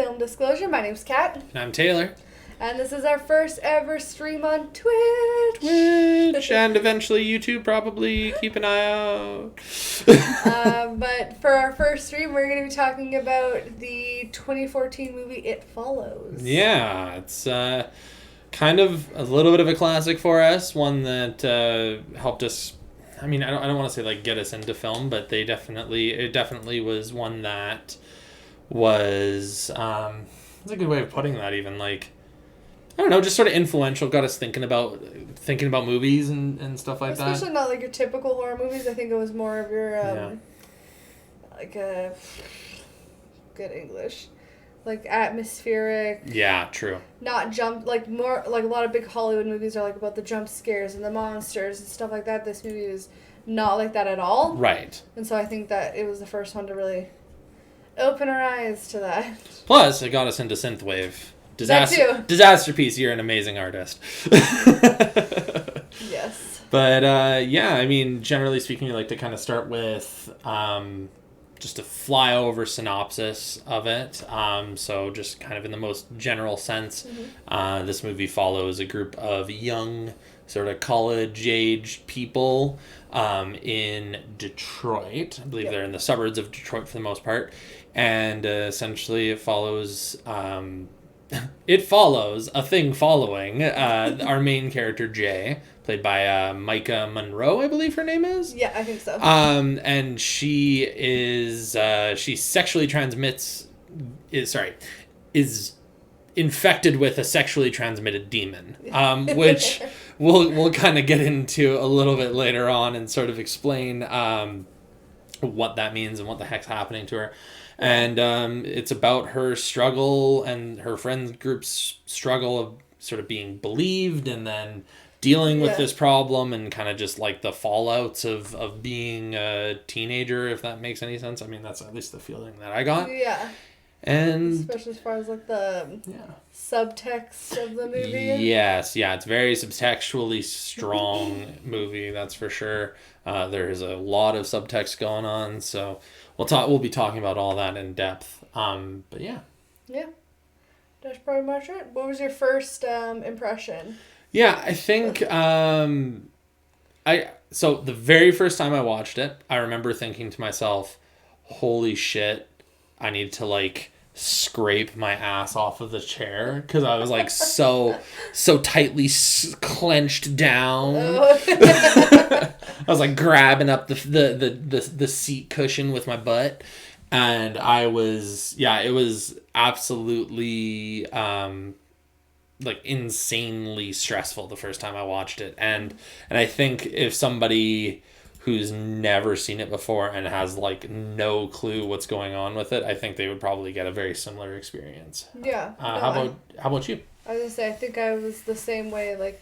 Film Disclosure. My name's Kat. And I'm Taylor. And this is our first ever stream on Twitch. And eventually YouTube, probably. Keep an eye out. But for our first stream, we're going to be talking about the 2014 movie It Follows. Yeah, it's kind of a little bit of a classic for us. One that helped us. I mean, I don't want to say like get us into film, but it definitely was one that was. That's a good way of putting that. Even like. I don't know, just sort of influential, got us thinking about movies and stuff like that. Especially not like your typical horror movies. I think it was more of your, like a, good English, like atmospheric. Yeah, true. Not more, like a lot of big Hollywood movies are like about the jump scares and the monsters and stuff like that. This movie was not like that at all. Right. And so I think that it was the first one to really open our eyes to that. Plus, it got us into synthwave. Disaster piece. You're an amazing artist. Yes. But yeah, I mean, generally speaking, I like to kind of start with just a flyover synopsis of it. So just kind of in the most general sense, this movie follows a group of young, sort of college-age people in Detroit. I believe they're in the suburbs of Detroit for the most part, and essentially it follows. It follows a thing following our main character Jay, played by Maika Monroe, I believe her name is. Yeah, I think so. And she is is infected with a sexually transmitted demon, which we'll kind of get into a little bit later on and sort of explain what that means and what the heck's happening to her. And it's about her struggle and her friend group's struggle of sort of being believed and then dealing with this problem and kind of just like the fallouts of being a teenager, if that makes any sense. I mean, that's at least the feeling that I got. Yeah. And especially as far as like the subtext of the movie. Yes, yeah, it's very subtextually strong movie, that's for sure. There is a lot of subtext going on, so we'll be talking about all that in depth. But yeah. Yeah. That's pretty much it. What was your first impression? Yeah, I think so the very first time I watched it, I remember thinking to myself, holy shit, I need to like scrape my ass off of the chair because I was like so tightly clenched down. I was like grabbing up the seat cushion with my butt, and it was absolutely like insanely stressful the first time I watched it, and I think if somebody who's never seen it before and has like no clue what's going on with it, I think they would probably get a very similar experience. Yeah. How about you? I was gonna say, I think I was the same way. Like,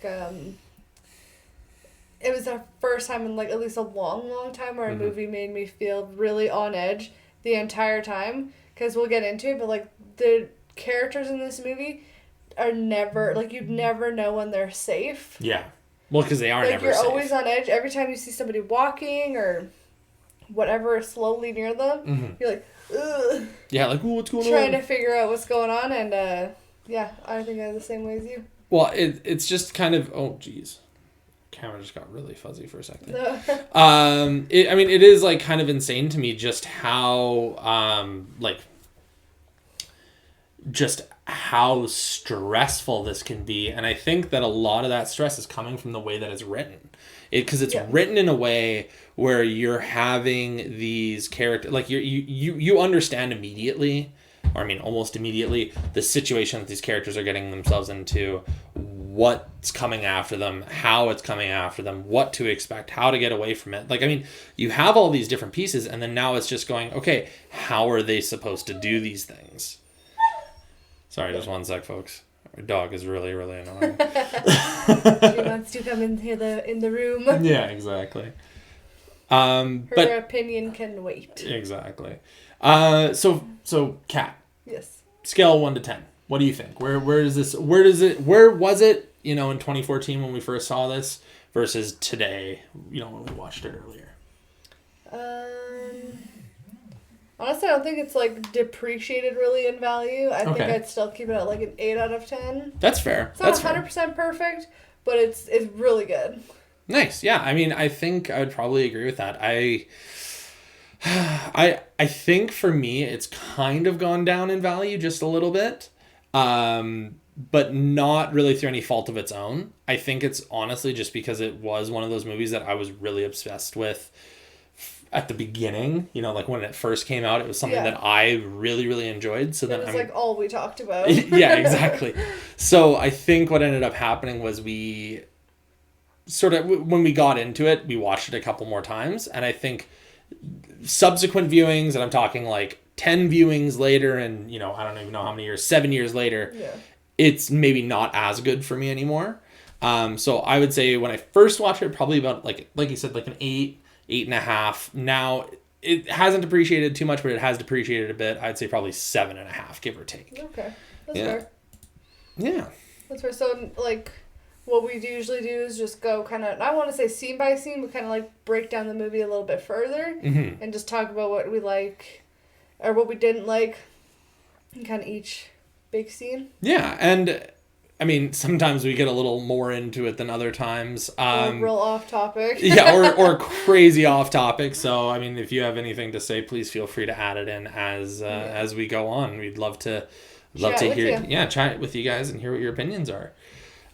it was the first time in like at least a long time where a movie made me feel really on edge the entire time. Because we'll get into it, but like the characters in this movie are never like you'd never know when they're safe. Yeah. Well, because they are like, never you're safe. always on edge. Every time you see somebody walking or whatever slowly near them, you're like, ugh. Yeah, like, ooh, what's going on? Trying to figure out what's going on, and yeah, I think I'm the same way as you. Well, it's just kind of, oh, geez. Camera just got really fuzzy for a second. It is, like, kind of insane to me just how, just how stressful this can be, and I think that a lot of that stress is coming from the way that it's written. Because it's written in a way where you're having these characters, like you understand immediately, or I mean almost immediately, the situation that these characters are getting themselves into, what's coming after them, how it's coming after them, what to expect, how to get away from it. Like, I mean, you have all these different pieces, and then now it's just going, okay, how are they supposed to do these things? Sorry, just one sec, folks. Our dog is really, really annoying. She wants to come in here in the room. Yeah, exactly. Her opinion can wait. Exactly. So Kat. Yes. Scale 1 to 10. What do you think? Where was it, in 2014 when we first saw this versus today, when we watched it earlier? Honestly, I don't think it's, like, depreciated really in value. I think Okay. I'd still keep it at, like, an 8 out of 10. That's fair. It's not That's 100% perfect, but it's really good. Nice. Yeah. I mean, I think I would probably agree with that. I think for me, it's kind of gone down in value just a little bit, but not really through any fault of its own. I think it's honestly just because it was one of those movies that I was really obsessed with at the beginning. You know, like when it first came out, it was something that I really, really enjoyed. So then it was like all we talked about. Yeah, exactly. So I think what ended up happening was we sort of, when we got into it, we watched it a couple more times, and I think subsequent viewings, and I'm talking like 10 viewings later, and you know, I don't even know how many years, 7 years later, it's maybe not as good for me anymore. So I would say when I first watched it, probably about like you said, like an 8.5. Now it hasn't depreciated too much, but it has depreciated a bit. I'd say probably 7.5, give or take. Okay, that's fair. Yeah, that's fair. So like, what we usually do is just go kind of, I want to say scene by scene, but kind of like break down the movie a little bit further and just talk about what we like or what we didn't like in kind of each big scene. Yeah, and I mean, sometimes we get a little more into it than other times. Real off topic. Yeah, or crazy off topic. So, I mean, if you have anything to say, please feel free to add it in as we go on. We'd love to hear, chat with you guys and hear what your opinions are.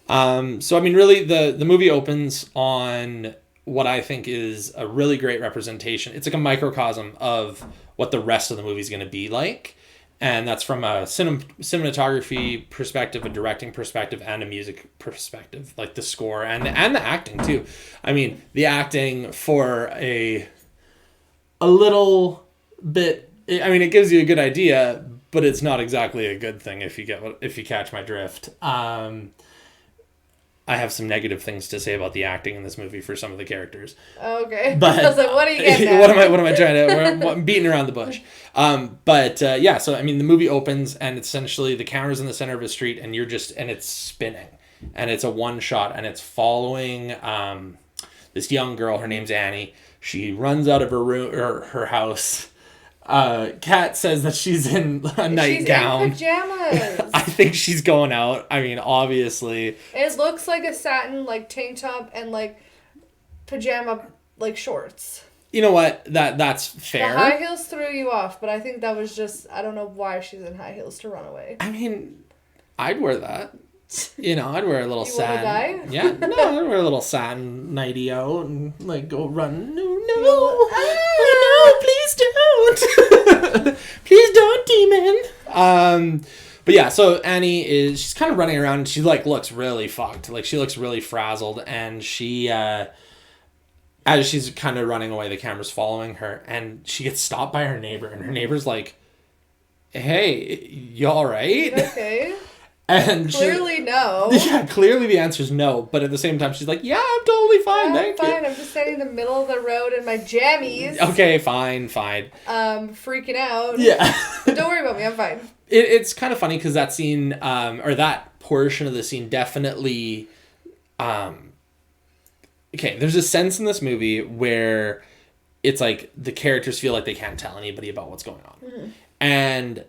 So, I mean, really, the movie opens on what I think is a really great representation. It's like a microcosm of what the rest of the movie is going to be like. And that's from a cinematography perspective, a directing perspective, and a music perspective, like the score and the acting too. I mean, the acting for a little bit. I mean, it gives you a good idea, but it's not exactly a good thing if you catch my drift. I have some negative things to say about the acting in this movie for some of the characters. Okay. But I was like, what are you getting at? what am I trying to... I'm beating around the bush. So, I mean, the movie opens, and essentially the camera's in the center of a street, and it's spinning. And it's a one shot, and it's following this young girl. Her name's Annie. She runs out of her room, or her house. Kat says that she's in a nightgown. She's in pajamas. I think she's going out. I mean, obviously. It looks like a satin, like, tank top and, like, pajama, like, shorts. You know what? That's fair. The high heels threw you off, but I think that was just, I don't know why she's in high heels to run away. I mean, I'd wear that. You know, I'd wear a little satin. Die? Yeah, no, I'd wear a little satin nightie out and like go run. No, please don't, please don't, demon. But yeah, so Annie she's kind of running around and she like looks really fucked. Like she looks really frazzled, and she as she's kind of running away, the camera's following her, and she gets stopped by her neighbor, and her neighbor's like, "Hey, you all right?" Okay. And clearly no. Yeah, clearly the answer is no. But at the same time, she's like, "Yeah, I'm totally fine. I'm fine. I'm just standing in the middle of the road in my jammies. Okay, fine. Freaking out. Yeah. But don't worry about me. I'm fine. It's kind of funny because that scene, or that portion of the scene, definitely. Okay, there's a sense in this movie where it's like the characters feel like they can't tell anybody about what's going on, and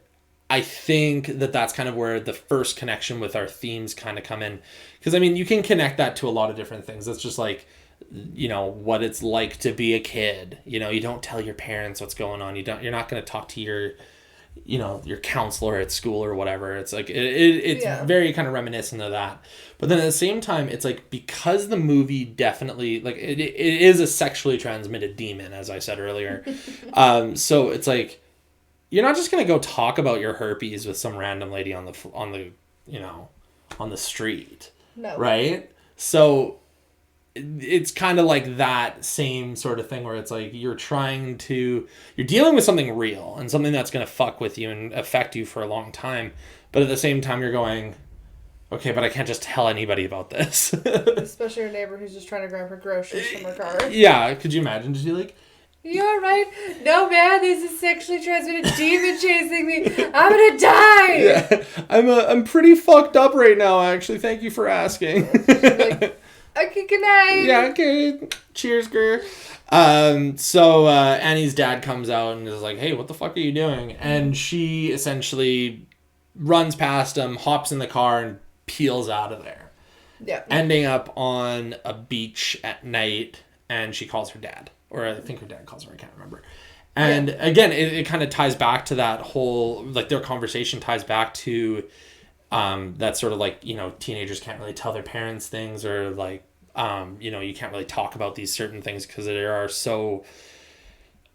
I think that's kind of where the first connection with our themes kind of come in. Because, I mean, you can connect that to a lot of different things. It's just like, you know, what it's like to be a kid. You know, you don't tell your parents what's going on. You're not going to talk to your counselor at school or whatever. It's like, it's very kind of reminiscent of that. But then at the same time, it's like, because the movie definitely, like, it is a sexually transmitted demon, as I said earlier. So it's like, you're not just gonna go talk about your herpes with some random lady on the street, no, right? So it's kind of like that same sort of thing where it's like you're dealing with something real and something that's gonna fuck with you and affect you for a long time, but at the same time you're going, okay, but I can't just tell anybody about this. Especially your neighbor who's just trying to grab her groceries from her car. Yeah, could you imagine? Just be like, "You're right. No, man, there's a sexually transmitted demon chasing me. I'm gonna die." Yeah, I'm pretty fucked up right now, actually. Thank you for asking. Like, Okay, good night. Yeah, okay. Cheers, Keir. So Annie's dad comes out and is like, hey, what the fuck are you doing? And she essentially runs past him, hops in the car, and peels out of there. Yeah. Ending up on a beach at night, and she calls her dad. Or I think her dad calls her, I can't remember. And again, it kind of ties back to that whole, like, their conversation ties back to that sort of, like, you know, teenagers can't really tell their parents things, or, like, you know, you can't really talk about these certain things because they are so,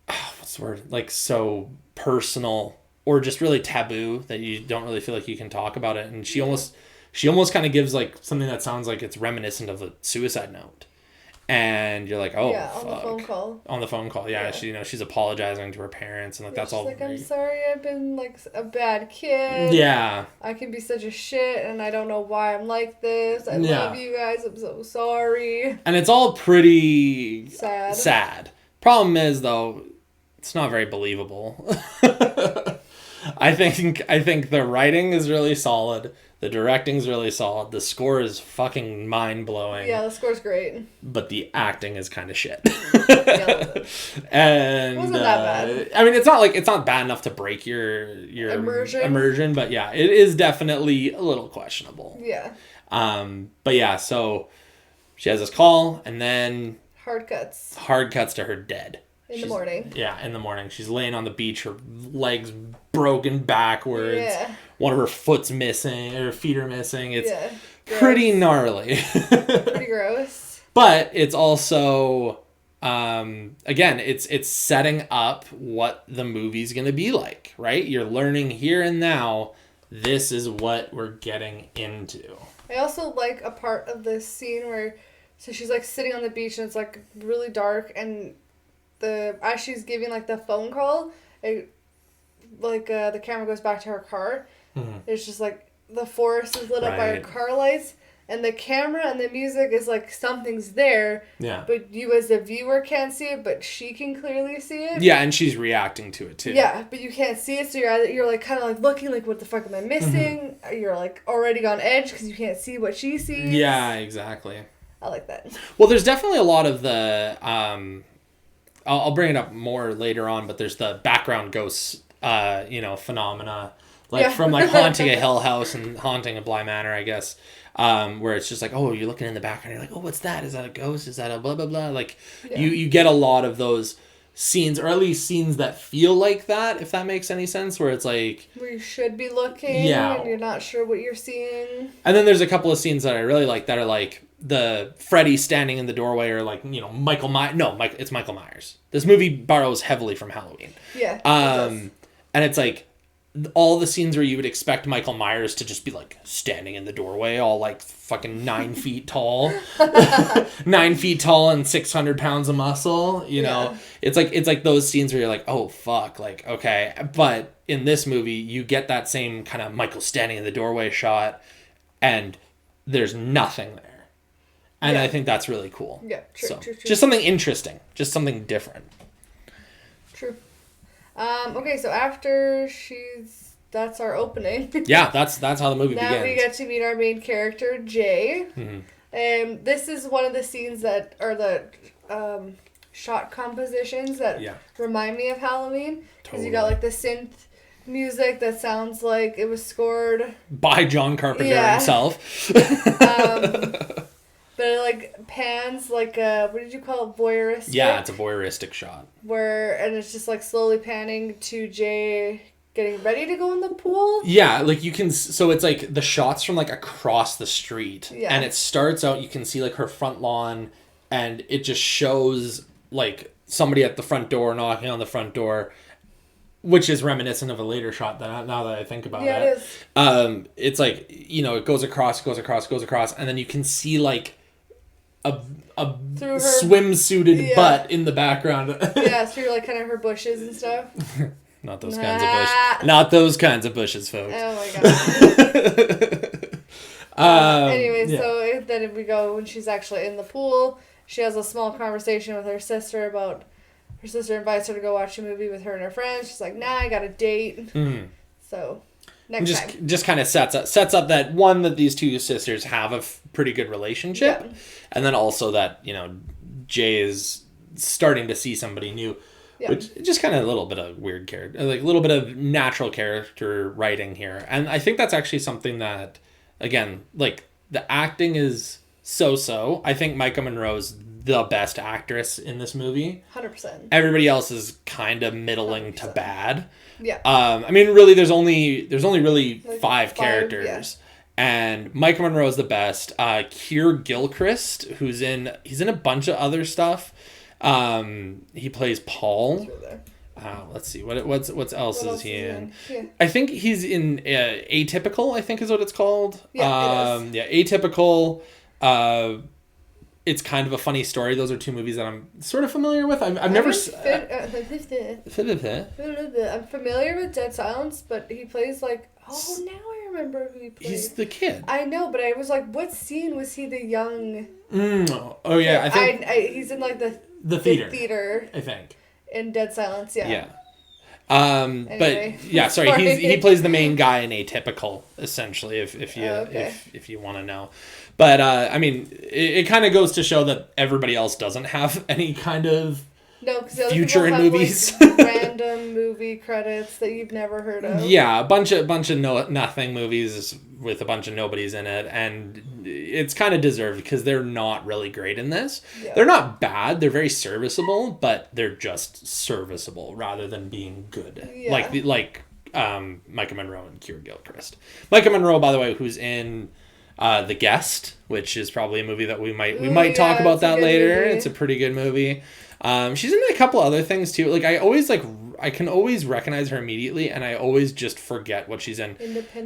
what's the word? Like, so personal or just really taboo that you don't really feel like you can talk about it. And she almost kind of gives, like, something that sounds like it's reminiscent of a suicide note. And you're like, oh, yeah, on fuck. the phone call. On the phone call, yeah. She, you know, she's apologizing to her parents, and like that's all. Like, I'm sorry, I've been like a bad kid. Yeah. I can be such a shit, and I don't know why I'm like this. I love you guys. I'm so sorry. And it's all pretty sad. Problem is, though, it's not very believable. I think the writing is really solid. The directing's really solid. The score is fucking mind-blowing. Yeah, the score's great. But the acting is kind of shit. And it wasn't that bad. I mean, it's not bad enough to break your immersion, but yeah, it is definitely a little questionable. Yeah. But yeah, so she has this call, and then hard cuts to her dead. In the morning. Yeah, in the morning. She's laying on the beach, her legs broken backwards. Yeah. One of her foot's missing, her feet are missing. It's pretty gnarly. Pretty gross. But it's also, again, it's setting up what the movie's going to be like, right? You're learning here and now, this is what we're getting into. I also like a part of this scene where, so she's like sitting on the beach and it's like really dark, and as she's giving like the phone call, the camera goes back to her car. Mm-hmm. It's just like the forest is lit up by her car lights, and the camera and the music is like something's there. Yeah. But you as the viewer can't see it, but she can clearly see it. Yeah, and she's reacting to it too. Yeah, but you can't see it, so you're like kind of like looking like, what the fuck am I missing? Mm-hmm. You're like already on edge because you can't see what she sees. Yeah, exactly. I like that. Well, there's definitely a lot of the I'll bring it up more later on, but there's the background ghosts, phenomena, like from like haunting a Hill House and haunting a Bly Manor, I guess, where it's just like, oh, you're looking in the background, you're like, oh, what's that? Is that a ghost? Is that a blah blah blah? Like, you get a lot of those scenes, or at least scenes that feel like that, if that makes any sense, where it's like where you should be looking, and you're not sure what you're seeing. And then there's a couple of scenes that I really like that are like the Freddy standing in the doorway, or like, you know, it's Michael Myers. This movie borrows heavily from Halloween. Yeah. And it's like all the scenes where you would expect Michael Myers to just be like standing in the doorway, all like fucking 9 feet tall, 9 feet tall and 600 pounds of muscle. You know, it's like those scenes where you're like, oh fuck, like, okay. But in this movie, you get that same kind of Michael standing in the doorway shot, and there's nothing there. And I think that's really cool. Yeah, true. Just something interesting. Just something different. True. Okay, so after that's our opening. Yeah, that's how the movie begins. Now we get to meet our main character, Jay. Mm-hmm. This is one of the scenes that are the shot compositions that remind me of Halloween. Because you got like the synth music that sounds like it was scored by John Carpenter himself. But it like pans like what did you call it? Voyeuristic? Yeah, it's a voyeuristic shot. And it's just like slowly panning to Jay getting ready to go in the pool. Yeah, like you can, so it's like the shots from like across the street. Yeah. And it starts out, you can see like her front lawn, and it just shows like somebody at the front door knocking on the front door, which is reminiscent of a later shot now that I think about it. Yeah, it is. It's like, you know, it goes across, and then you can see like a swimsuited butt in the background. Yeah, through like kind of her bushes and stuff. Not those kinds of bushes. Not those kinds of bushes, folks. Oh my god. So then we go when she's actually in the pool. She has a small conversation with her sister about. Her sister invites her to go watch a movie with her and her friends. She's like, nah, I got a date. Mm-hmm. So. Next time. Just kind of sets up that one, that these two sisters have a pretty good relationship, and then also that, you know, Jay is starting to see somebody new, which just kind of a little bit of weird character, like a little bit of natural character writing here. And I think that's actually something that, again, like the acting is so. I think Maika Monroe's the best actress in this movie. 100%. Everybody else is kind of middling 100%. To bad. Yeah. I mean, really, there's only really like five characters, and Maika Monroe is the best. Keir Gilchrist, he's in a bunch of other stuff. He plays Paul. Let's see, what else is he in? Yeah. I think he's in Atypical, I think is what it's called. Yeah, Atypical. It's kind of a funny story. Those are two movies that I'm sort of familiar with. I've never. I'm familiar with Dead Silence, but he plays like. Oh, now I remember who he plays. He's the kid. I know, but I was like, what scene was he the young? Oh yeah, I think he's in like the theater. I think. In Dead Silence, yeah. Yeah. Anyway. But yeah, sorry, he plays the main guy in Atypical, essentially, if you want to know. But I mean, it kind of goes to show that everybody else doesn't have any kind of future in movies. Like, random movie credits that you've never heard of. Yeah, a bunch of nothing movies with a bunch of nobodies in it, and it's kind of deserved because they're not really great in this. Yeah. They're not bad; they're very serviceable, but they're just serviceable rather than being good. Yeah. Like Maika Monroe and Keir Gilchrist. Maika Monroe, by the way, who's in The Guest, which is probably a movie that we might talk about that later. Movie. It's a pretty good movie. She's in a couple other things too. Like I can always recognize her immediately, and I always just forget what she's in.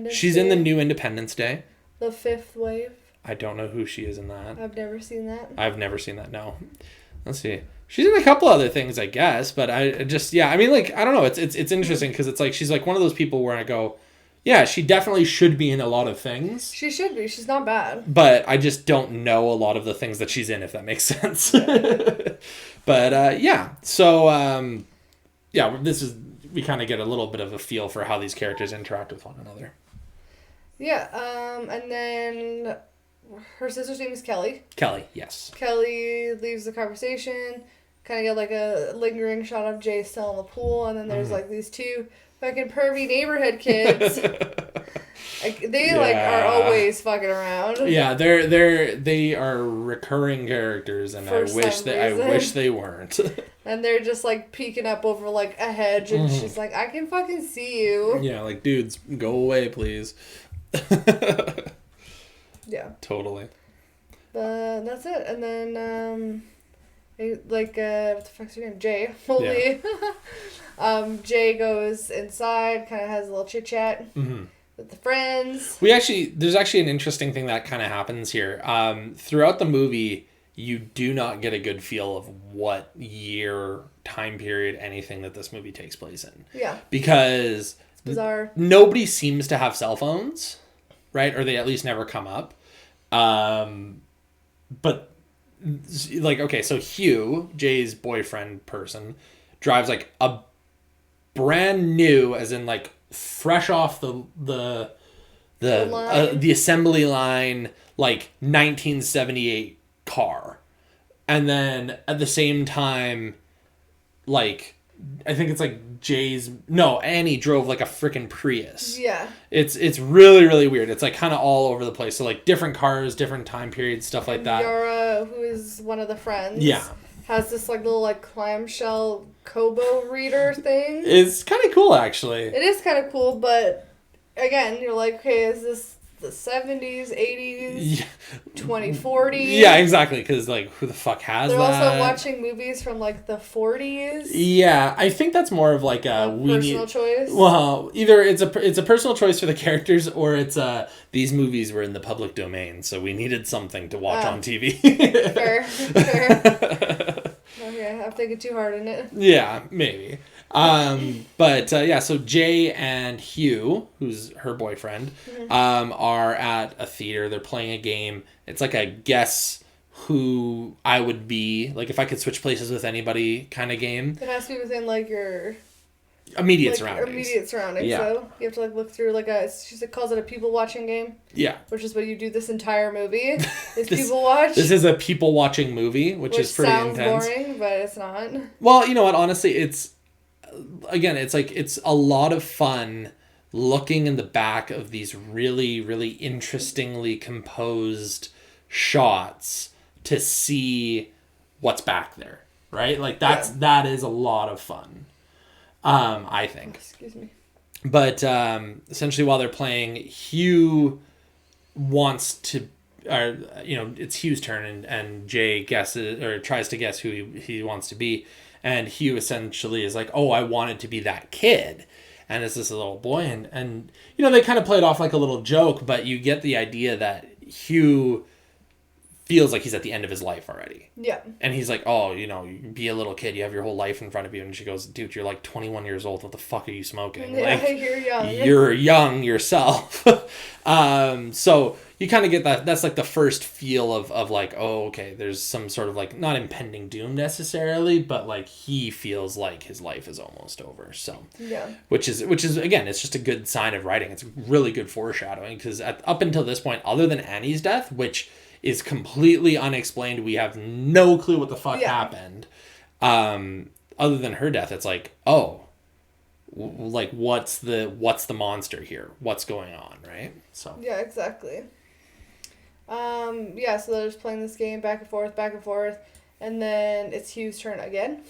She's in the new Independence Day. The Fifth Wave. I don't know who she is in that. I've never seen that. I've never seen that. No. Let's see. She's in a couple other things, I guess, but I just I mean, like, I don't know. It's interesting because it's like she's like one of those people where I go, yeah, she definitely should be in a lot of things. She should be. She's not bad. But I just don't know a lot of the things that she's in, if that makes sense. But yeah, so we kind of get a little bit of a feel for how these characters interact with one another. Yeah, and then her sister's name is Kelly. Kelly, yes. Kelly leaves the conversation. Kind of get like a lingering shot of Jay still in the pool, and then there's like these two fucking pervy neighborhood kids. They are always fucking around. Yeah, they are recurring characters, and I wish they weren't. And they're just like peeking up over like a hedge, and she's like, "I can fucking see you." Yeah, like, dudes, go away, please. Yeah. Totally. But that's it, and then what the fuck's your name? Jay. Holy. Yeah. Jay goes inside, kind of has a little chit chat. With the friends. There's actually an interesting thing that kind of happens here. Throughout the movie, you do not get a good feel of what year, time period, anything that this movie takes place in. Yeah. Because it's bizarre. Nobody seems to have cell phones, right? Or they at least never come up. But like, okay, so Hugh, Jay's boyfriend person, drives like a brand new, as in like fresh off the assembly line, like 1978 car, and then at the same time, like, I think it's like Annie drove like a freaking Prius. Yeah, it's really, really weird. It's like kind of all over the place. So like different cars, different time periods, stuff like that. Yara, who is one of the friends, has this like little like clamshell Kobo reader thing. It's kind of cool, actually. It is kind of cool, but again, you're like, okay, is this the 70s, 80s, 2040s? Yeah, exactly, because like, who the fuck has that? They're also watching movies from like the 40s. Yeah, I think that's more of like a personal choice. Well, either it's a personal choice for the characters, or it's these movies were in the public domain, so we needed something to watch on TV. Fair. Okay, I'm thinking too hard in it. Yeah, maybe. So Jay and Hugh, who's her boyfriend, are at a theater. They're playing a game. It's like a guess who I would be, like if I could switch places with anybody kind of game. It has to be within like your Immediate like, surroundings. Immediate surroundings. Yeah. So you have to like look through like she calls it a people watching game. Yeah. Which is what you do this entire movie. Is people watch. This is a people watching movie, which is pretty sounds intense. Boring, but it's not. Well, you know what? Honestly, it's a lot of fun looking in the back of these really, really interestingly composed shots to see what's back there, right? Like that is a lot of fun. I think. Excuse me. But essentially, while they're playing, Hugh wants to, it's Hugh's turn, and Jay guesses or tries to guess who he wants to be, and Hugh essentially is like, "Oh, I wanted to be that kid," and it's this little boy, and they kind of play it off like a little joke, but you get the idea that Hugh feels like he's at the end of his life already. Yeah. And he's like, oh, you be a little kid. You have your whole life in front of you. And she goes, dude, you're like 21 years old. What the fuck are you smoking? Yeah, like, you're young. You're young yourself. So you kind of get that. That's like the first feel of like, oh, okay, there's some sort of like, not impending doom necessarily, but like he feels like his life is almost over. So, yeah. Which is again, it's just a good sign of writing. It's really good foreshadowing because up until this point, other than Annie's death, which is completely unexplained. We have no clue what the fuck happened. Other than her death, it's like, oh, like what's the monster here? What's going on, right? So yeah, exactly. So they're just playing this game back and forth, and then it's Hugh's turn again.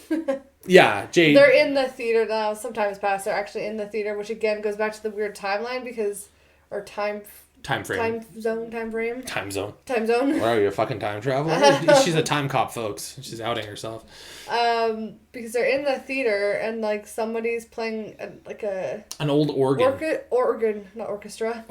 Yeah, Jay. They're in the theater now. Sometimes past, they're actually in the theater, which again goes back to the weird timeline Time zone. What are you, a fucking time traveler? She's a time cop, folks. She's outing herself. Because they're in the theater and like somebody's playing an old organ. Organ, not orchestra.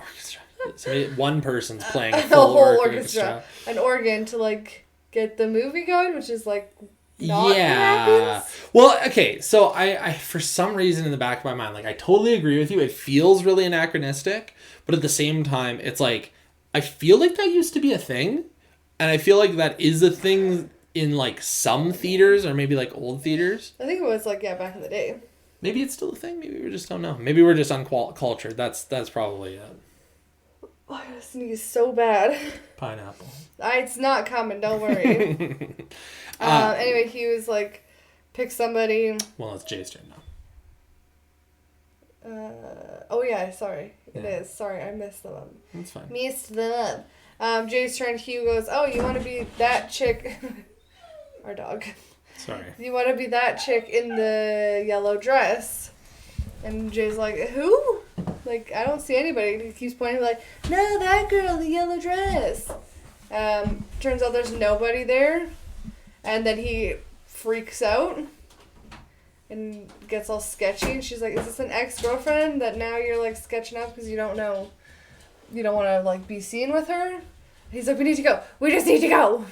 So one person's playing a whole full orchestra. An organ to like get the movie going, which is like not happens. Well, okay, so I for some reason in the back of my mind, like I totally agree with you. It feels really anachronistic. But at the same time, it's like, I feel like that used to be a thing. And I feel like that is a thing in like some theaters or maybe like old theaters. I think it was like, back in the day. Maybe it's still a thing. Maybe we just don't know. Maybe we're just uncultured. That's probably it. Oh, I gotta sneeze so bad. Pineapple. It's not coming, don't worry. Anyway, he was like, pick somebody. Well, it's Jay's turn now. Sorry. It is. Sorry, I missed them up. That's fine. Missed them up. Jay's turn. Hugh goes, oh, you want to be that chick. Our dog. Sorry. You want to be that chick in the yellow dress. And Jay's like, who? Like, I don't see anybody. He keeps pointing like, no, that girl, the yellow dress. Turns out there's nobody there. And then he freaks out. And gets all sketchy, and she's like, is this an ex-girlfriend that now you're like sketching up because you don't want to like be seen with her? He's like, we need to go, we just need to go.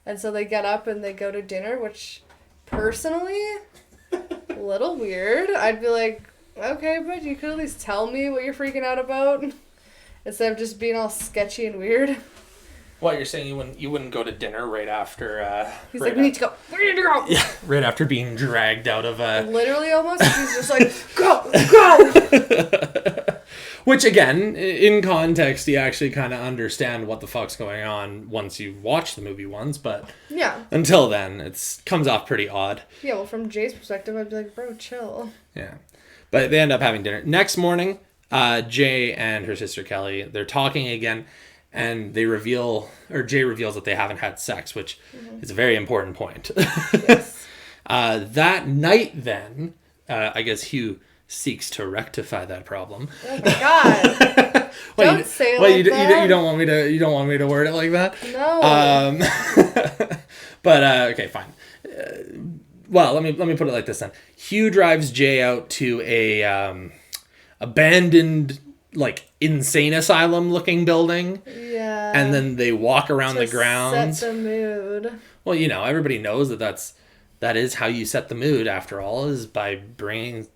And so they get up and they go to dinner, which personally a little weird. I'd be like, okay, but you could at least tell me what you're freaking out about instead of just being all sketchy and weird. What, you're saying you wouldn't go to dinner right after... He's like, we need to go. We need to go. Yeah, right after being dragged out of... Literally almost. He's just like, go. Which, again, in context, you actually kind of understand what the fuck's going on once you've watched the movie once, but... Yeah. Until then, it comes off pretty odd. Yeah, well, from Jay's perspective, I'd be like, bro, chill. Yeah. But they end up having dinner. Next morning, Jay and her sister Kelly, they're talking again... And Jay reveals that they haven't had sex, which is a very important point. Yes. That night, then, I guess Hugh seeks to rectify that problem. Oh my god! Don't say it like that. You don't want me to word it like that. No. But okay, fine. Well, let me put it like this then. Hugh drives Jay out to a abandoned, like, insane asylum looking building. Yeah. And then they walk around the grounds. Set the mood. Well, everybody knows that is how you set the mood, after all, is by bringing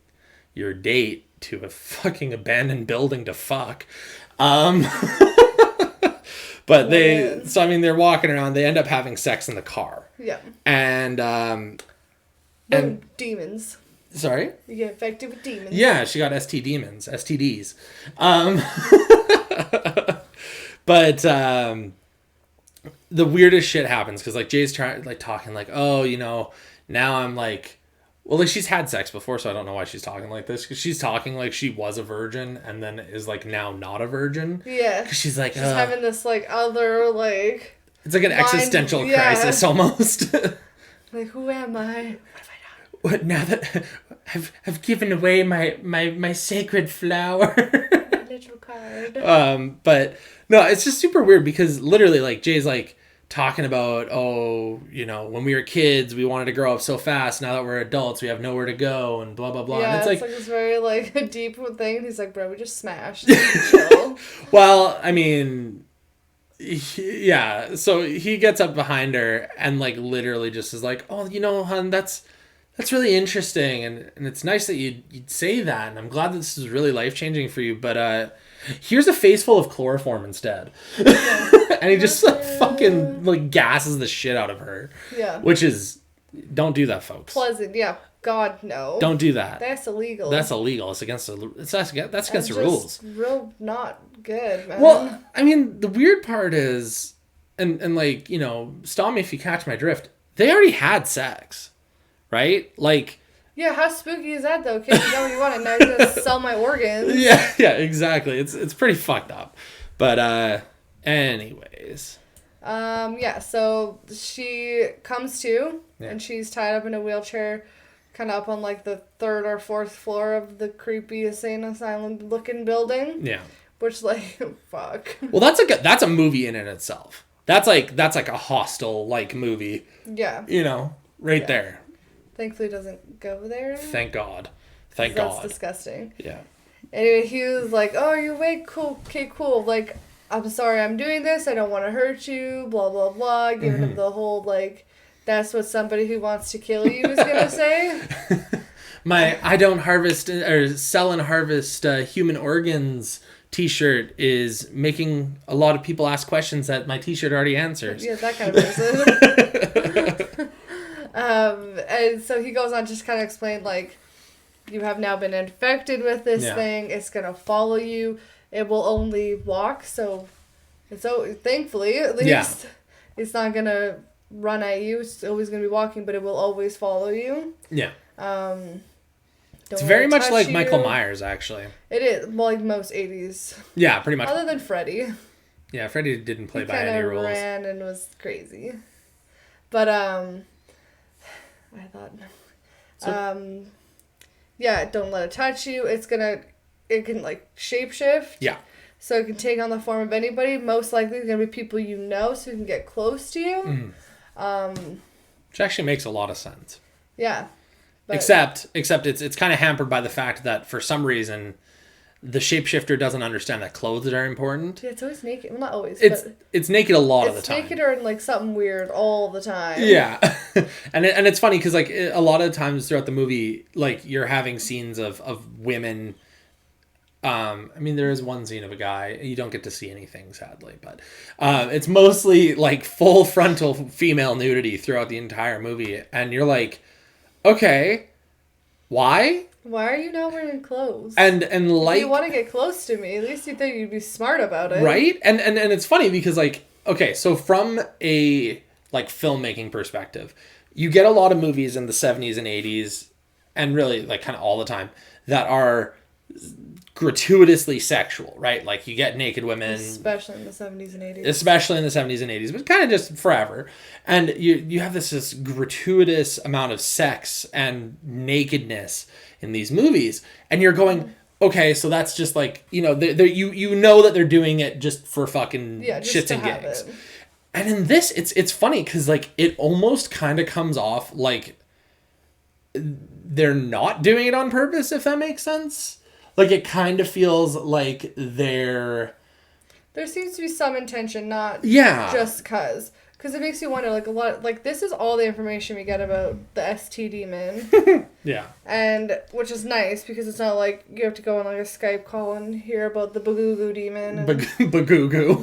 your date to a fucking abandoned building to fuck. But they're walking around, they end up having sex in the car. Yeah. And demons. Sorry? You get infected with demons. Yeah, she got demons, STDs. But the weirdest shit happens because like Jay's trying like talking like, oh, you know, now I'm like, well, like she's had sex before, so I don't know why she's talking like this. Because she's talking like she was a virgin and then is like now not a virgin. Yeah. Because she's like, she's having this like other like. It's like an existential crisis almost. Like, who am I? What have I done? What now that I've given away my sacred flower? Little card. But no, it's just super weird because literally like Jay's like talking about, oh, you know, when we were kids we wanted to grow up so fast, now that we're adults we have nowhere to go and blah blah blah. Yeah, and it's like this very like a deep thing. He's like, bro, we just smashed. Chill. Well, I mean, yeah, so he gets up behind her and like literally just is like, oh, you know, hon, that's really interesting and it's nice that you'd say that, and I'm glad that this is really life-changing for you, but here's a face full of chloroform instead. Yeah. And he just like fucking like gasses the shit out of her. Yeah. Which is, don't do that, folks. Pleasant, yeah. God, no. Don't do that. That's illegal. That's illegal. It's against that's against the rules. Real not good, man. Well, I mean, the weird part is, and like, you know, stop me if you catch my drift. They already had sex, right? Like. Yeah, how spooky is that though? Kids, you know what you want, and now you're gonna sell my organs. Yeah, exactly. It's pretty fucked up. But anyways. Yeah, so she comes to, and she's tied up in a wheelchair, kind of up on like the 3rd or 4th floor of the creepy insane asylum looking building. Yeah. Which like fuck. Well, that's a movie in and itself. That's like a Hostel like movie. Yeah. You know, right there. Thankfully, it doesn't go there. Thank God. Thank God. That's disgusting. Yeah. Anyway, he was like, "Oh, you're awake? Cool. Okay, cool. Like, I'm sorry, I'm doing this. I don't want to hurt you. Blah blah blah." Giving him the whole like, "That's what somebody who wants to kill you is gonna say." My I don't harvest or sell and harvest human organs T-shirt is making a lot of people ask questions that my T-shirt already answers. Yeah, that kind of person. And so he goes on to just kind of explain, like, you have now been infected with this thing. It's going to follow you. It will only walk. So, thankfully, at least, it's not going to run at you. It's always going to be walking, but it will always follow you. Yeah. It's very much like Michael Myers, actually. It is. Well, like most 80s. Yeah, pretty much. Other than Freddy. Yeah, Freddy didn't play by any rules. He ran and was crazy. But, I thought, yeah, don't let it touch you. It can like shapeshift. Yeah. So it can take on the form of anybody. Most likely it's going to be people you know, so it can get close to you. Which actually makes a lot of sense. Yeah. But Except it's kind of hampered by the fact that for some reason the shapeshifter doesn't understand that clothes are important. Yeah, it's always naked. Well, not always. It's naked a lot of the time. It's naked or in like something weird all the time. Yeah. and it's funny because like a lot of times throughout the movie, like you're having scenes of women. I mean, there is one scene of a guy. You don't get to see anything, sadly, but it's mostly like full frontal female nudity throughout the entire movie, and you're like, okay, why? Why are you not wearing clothes? And like, if you want to get close to me, at least you think you'd be smart about it, right? And it's funny because like, okay, so from a like filmmaking perspective, you get a lot of movies in the 70s and 80s, and really like kind of all the time that are gratuitously sexual, right? Like you get naked women, especially in the 70s and 80s, but kind of just forever, and you have this gratuitous amount of sex and nakedness in these movies, and you're going, okay, so that's just like, you know, you know that they're doing it just for fucking shits and gigs. And in this, it's funny because like it almost kind of comes off like they're not doing it on purpose, if that makes sense. Like, it kind of feels like there seems to be some intention, not just cause. Because it makes you wonder, like, a lot, like, this is all the information we get about the ST demon. Yeah. And, which is nice, because it's not like you have to go on, like, a Skype call and hear about the Bagoo demon. Bagoo.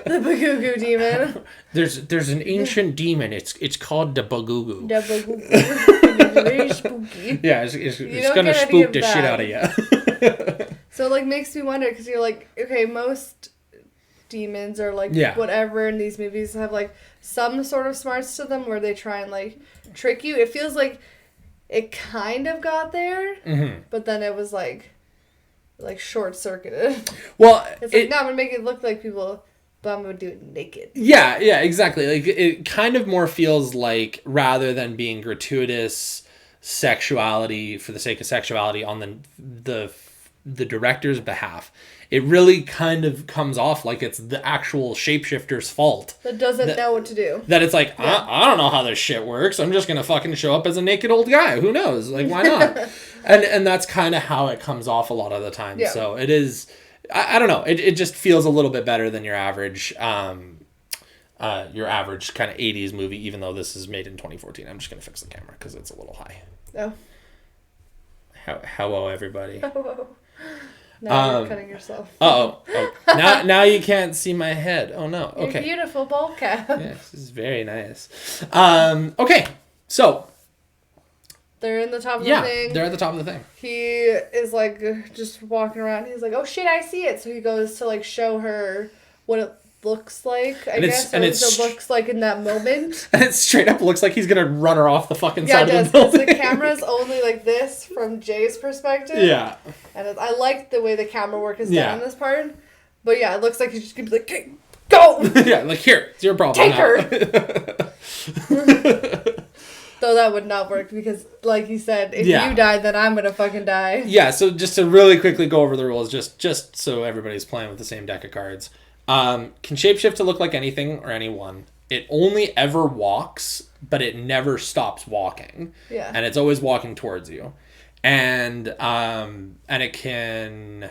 The Bagoo demon. There's an ancient demon. It's called the Bagoo. The Bagoo. very spooky. Yeah, it's gonna spook the shit out of you. So, like, makes me wonder, because you're like, okay, most demons or, like, whatever in these movies have, like, some sort of smarts to them where they try and, like, trick you. It feels like it kind of got there, but then it was, like short-circuited. Well, it's like, no, I'm gonna make it look like people, but I'm gonna do it naked. Yeah, exactly. Like, it kind of more feels like, rather than being gratuitous sexuality for the sake of sexuality on the director's behalf, it really kind of comes off like it's the actual shapeshifter's fault. That doesn't know what to do. That it's like, I don't know how this shit works. I'm just going to fucking show up as a naked old guy. Who knows? Like, why not? and that's kind of how it comes off a lot of the time. Yeah. So it is, I don't know. It just feels a little bit better than your average kind of 80s movie, even though this is made in 2014. I'm just going to fix the camera because it's a little high. Oh. Hello, everybody. Oh. Now you're cutting yourself. Oh. Now you can't see my head. Oh no. Okay. Your beautiful bowl cap. Yes, this is very nice. Okay, so they're in the top of the thing. Yeah, they're at the top of the thing. He is like just walking around. He's like, "Oh shit, I see it." So he goes to like show her what it looks like. I guess it looks like in that moment. And it straight up looks like he's gonna run her off the fucking side of the building. The camera's only like this from Jay's perspective. Yeah. And I like the way the camera work is done in this part. But yeah, it looks like he's just gonna be like, "Okay, go!" Yeah, like, here, it's your problem. Take her! Though that would not work because, like you said, if you die, then I'm gonna fucking die. Yeah, so just to really quickly go over the rules, just so everybody's playing with the same deck of cards. Can shapeshift to look like anything or anyone. It only ever walks, but it never stops walking. Yeah. And it's always walking towards you. And it can...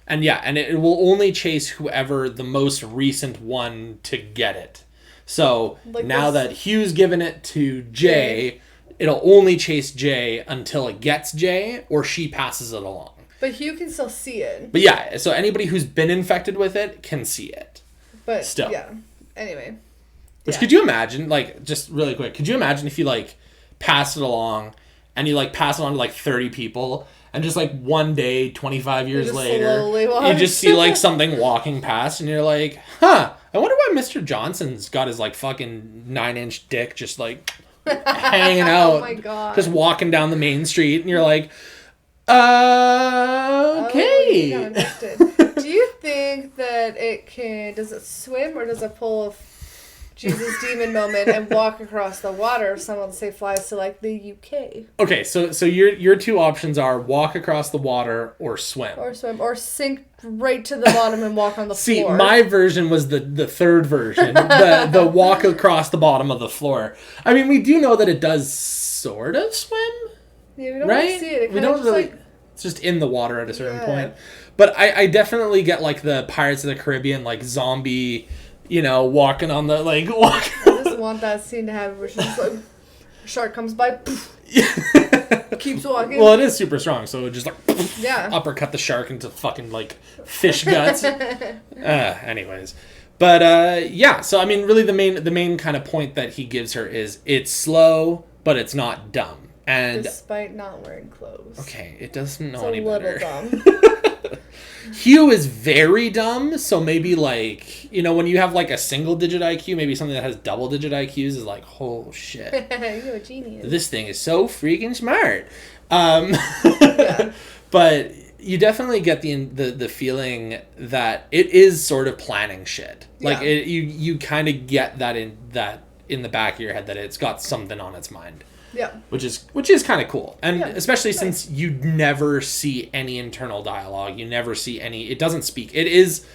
And it will only chase whoever the most recent one to get it. So like now that Hugh's given it to Jay, it'll only chase Jay until it gets Jay or she passes it along. But Hugh can still see it. But yeah, so anybody who's been infected with it can see it. But still. Yeah. Anyway. Which could you imagine, like, just really quick, could you imagine if you, like, pass it along and you, like, pass it on to, like, 30 people and just, like, one day, 25 years later, you just see, like, something walking past and you're like, I wonder why Mr. Johnson's got his, like, fucking 9-inch dick just, like, hanging out. Oh, my God. Just walking down the main street and you're like, okay. Oh, do you think that does it swim or does it pull a Jesus demon moment and walk across the water if someone, say, flies to, like, the UK? Okay, so your two options are walk across the water or swim. Or sink right to the bottom and walk on the floor. See, my version was the third version, the walk across the bottom of the floor. I mean, we do know that it does sort of swim. Yeah, we don't really see it. We don't really... It's just in the water at a certain point. But I definitely get, like, the Pirates of the Caribbean, like, zombie, walking on the, like... I just want that scene to happen where she's just like... A shark comes by, keeps walking. Well, it is super strong, so it just, like... uppercut the shark into fucking, like, fish guts. Anyways. But, so, I mean, really the main kind of point that he gives her is it's slow, but it's not dumb. And despite not wearing clothes. Okay, it doesn't know any better. It's a little dumb. Hugh is very dumb, so maybe, like, when you have, like, a single-digit IQ, maybe something that has double-digit IQs is like, oh, shit. You're a genius. This thing is so freaking smart. But you definitely get the feeling that it is sort of planning shit. Like, you kind of get that in the back of your head that it's got something on its mind. Yeah. Which is kind of cool. And especially since you never see any internal dialogue. You never see any... It doesn't speak. It's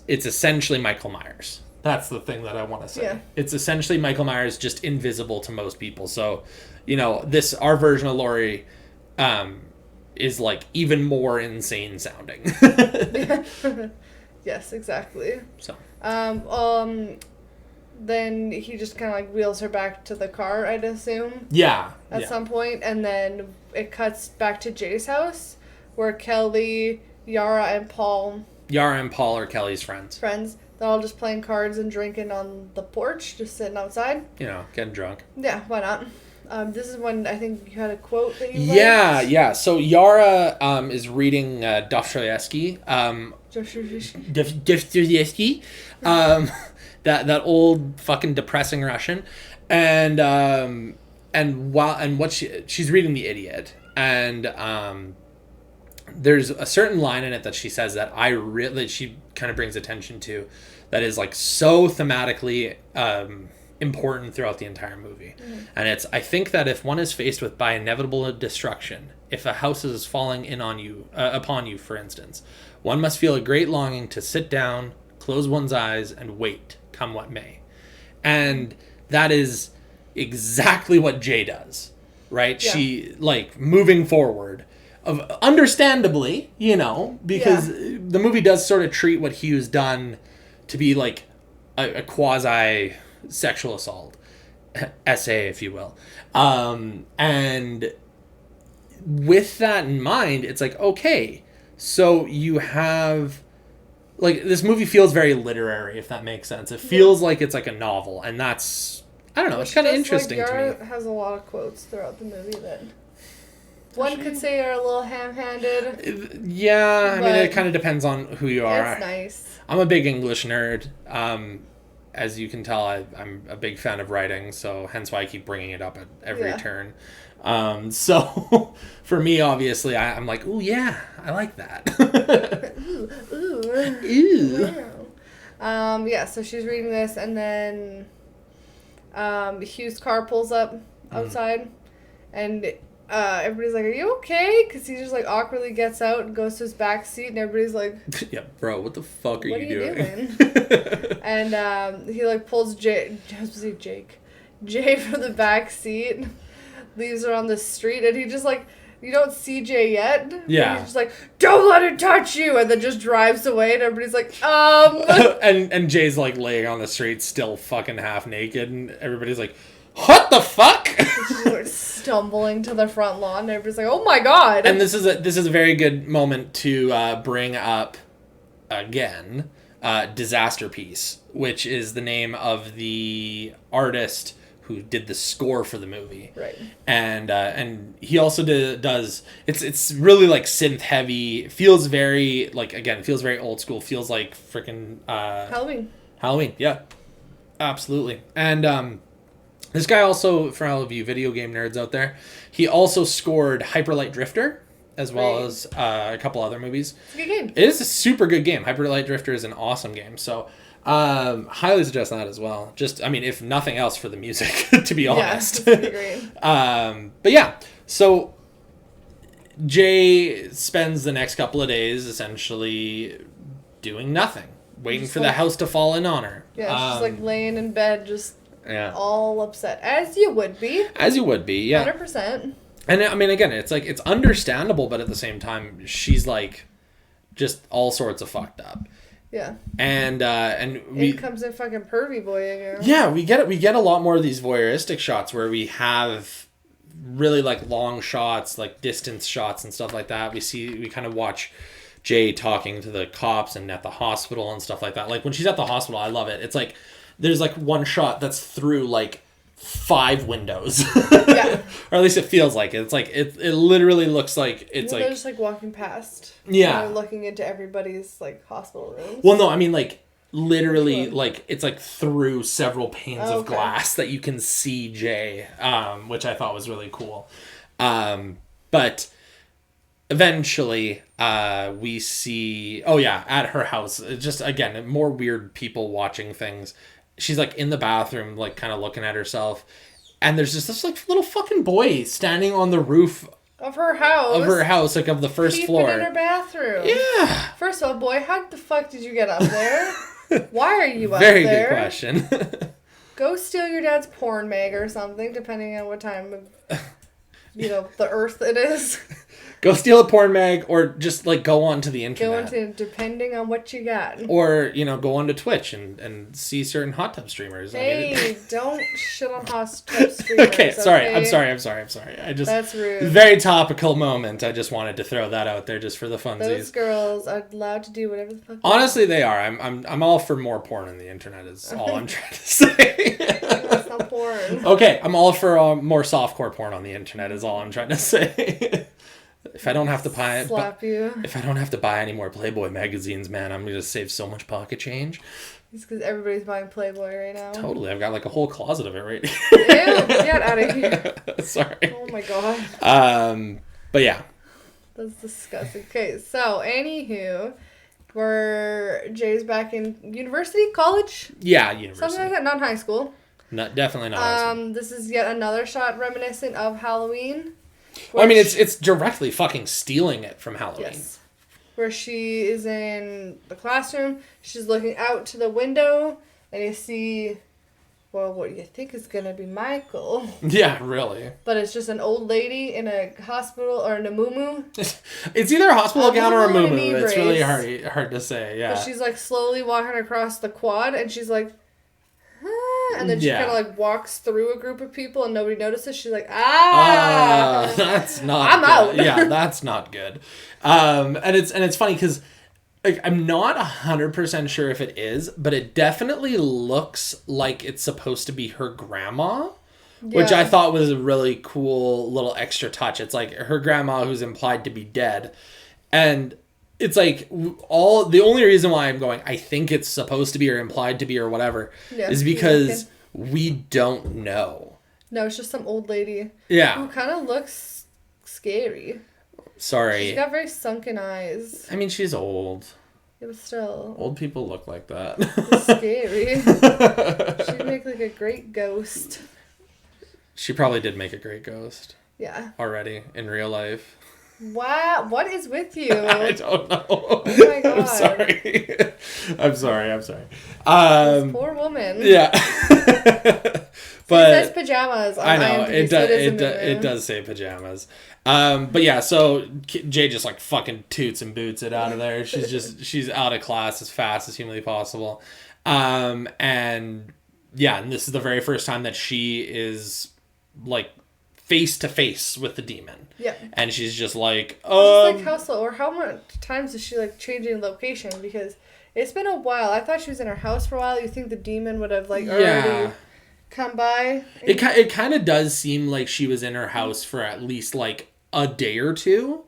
essentially Michael Myers. That's the thing that I want to say. Yeah. It's essentially Michael Myers, just invisible to most people. So, our version of Laurie is, like, even more insane sounding. Yes, exactly. So. Then he just kind of, like, wheels her back to the car, I'd assume. Yeah. At some point. And then it cuts back to Jay's house, where Kelly, Yara, and Paul are Kelly's friends. They're all just playing cards and drinking on the porch, just sitting outside. Getting drunk. Yeah, why not? This is when I think you had a quote that you liked. Yeah. So Yara is reading Dostoevsky. Dostoevsky. That old fucking depressing Russian, and what she's reading The Idiot, and there's a certain line in it that she says that she kind of brings attention to, that is like so thematically important throughout the entire movie. And it's, I think that if one is faced with by inevitable destruction, if a house is falling in on you upon you, for instance, one must feel a great longing to sit down, close one's eyes, and wait, come what may. And that is exactly what Jay does, right? Yeah. She, like, moving forward, understandably, because the movie does sort of treat what Hugh's done to be like a quasi sexual assault essay, if you will, and with that in mind, it's like, okay, so you have, like, this movie feels very literary, if that makes sense. It feels like it's like a novel, and that's, I don't know, it's kind of interesting to me. Yara has a lot of quotes throughout the movie that one could say are a little ham-handed. Yeah, I mean, it kind of depends on who you are. It's nice. I'm a big English nerd. As you can tell, I'm a big fan of writing, so hence why I keep bringing it up at every turn. So for me, obviously, I'm like, ooh, yeah, I like that. ooh. Wow. Yeah, so she's reading this, and then Hugh's car pulls up outside, and everybody's like, are you okay? Because he just, like, awkwardly gets out and goes to his back seat, and everybody's like, yeah, bro, what the fuck are you doing? And he, like, pulls Jay from the back seat, leaves her on the street, and he just, like, you don't see Jay yet. Yeah. He's just like, don't let it touch you, and then just drives away, and everybody's like, and Jay's, like, laying on the street, still fucking half naked, and everybody's like, what the fuck? She's like stumbling to the front lawn, and everybody's like, oh my god. And this is a very good moment to bring up again Disaster Piece, which is the name of the artist who did the score for the movie. Right. And he also does, it's really like synth heavy, feels very, like, again, feels very old school, feels like freaking Halloween, yeah. Absolutely. And this guy also, for all of you video game nerds out there, he also scored Hyper Light Drifter, as well as a couple other movies. It's a good game. It is a super good game. Hyper Light Drifter is an awesome game. So, highly suggest that as well. Just, I mean, if nothing else, for the music, to be honest. Yeah, it's great. But yeah, so Jay spends the next couple of days essentially doing nothing, waiting for the house to fall in on her. Yeah, she's like laying in bed, just all upset, as you would be. As you would be, yeah. 100%. And I mean, again, it's like, it's understandable, but at the same time, she's like just all sorts of fucked up. Yeah. And it comes in fucking pervy boy. Yeah, we get a lot more of these voyeuristic shots where we have really like long shots, like distance shots and stuff like that. We kind of watch Jay talking to the cops and at the hospital and stuff like that. Like when she's at the hospital, I love it. It's like there's like one shot that's through like 5 windows. Yeah. Or at least it feels like it. It's like it literally looks like it's like they're just like walking past. Yeah. Looking into everybody's like hospital rooms. Well, no, I mean like literally like it's like through several panes of glass that you can see Jay, which I thought was really cool. But eventually we see at her house, just again more weird people watching things. She's like in the bathroom, like kind of looking at herself, and there's just this like little fucking boy standing on the roof of her house, like of the first floor in her bathroom. Yeah. First of all, boy, how the fuck did you get up there? Why are you up there? Very good question. Go steal your dad's porn mag or something, depending on what time of the earth it is. Go steal a porn mag, or just like go onto the internet. Depending on what you got. Or, go onto Twitch and see certain hot tub streamers. Hey, don't shit on hot tub streamers. Okay, sorry. I'm sorry. That's rude. Very topical moment. I just wanted to throw that out there just for the funsies. Those girls are allowed to do whatever the fuck. Honestly, they are. I'm all for more porn on the internet is all I'm trying to say. That's No porn. Okay, I'm all for more softcore porn on the internet. Is all I'm trying to say. If I don't have to buy it, if I don't have to buy any more Playboy magazines, man, I'm gonna save so much pocket change. It's because everybody's buying Playboy right now. Totally, I've got like a whole closet of it right here. Ew, get out of here. Sorry. Oh my god. But yeah. That's disgusting. Okay, so anywho, where Jay's back in university, college? Yeah, university. Something like that, not high school. Definitely not high school. This is yet another shot reminiscent of Halloween. Well, I mean, it's directly fucking stealing it from Halloween. Yes. Where she is in the classroom, she's looking out to the window, and you see, well, what you think is going to be Michael. Yeah, really. But it's just an old lady in a hospital, or in a muumuu. It's either a hospital gown or a muumuu. It's really hard to say, yeah. But she's, like, slowly walking across the quad, and she's like, and then she kind of like walks through a group of people and nobody notices. She's like, that's not I'm good. out. Yeah, that's not good. And it's funny because like I'm not 100% sure if it is, but it definitely looks like it's supposed to be her grandma, which I thought was a really cool little extra touch. It's like her grandma who's implied to be dead, and it's like the only reason why I'm going, I think it's supposed to be or implied to be or whatever, is because we don't know. No, it's just some old lady. Yeah. Who kind of looks scary. Sorry. She's got very sunken eyes. I mean, she's old. Yeah, but still. Old people look like that. It's scary. She'd make like a great ghost. She probably did make a great ghost. Yeah. Already in real life. Wow, what is with you? I don't know. Oh my god. I'm sorry. This poor woman. Yeah. But it says pajamas on I know, IMDb, it does say pajamas. But yeah, so Jay just like fucking toots and boots it out of there. She's out of class as fast as humanly possible. And yeah, and this is the very first time that she is like face to face with the demon. Yeah. And she's just like, like how slow, or how much times is she like changing location? Because it's been a while. I thought she was in her house for a while. You think the demon would have like already come by? It kind of does seem like she was in her house for at least like a day or two.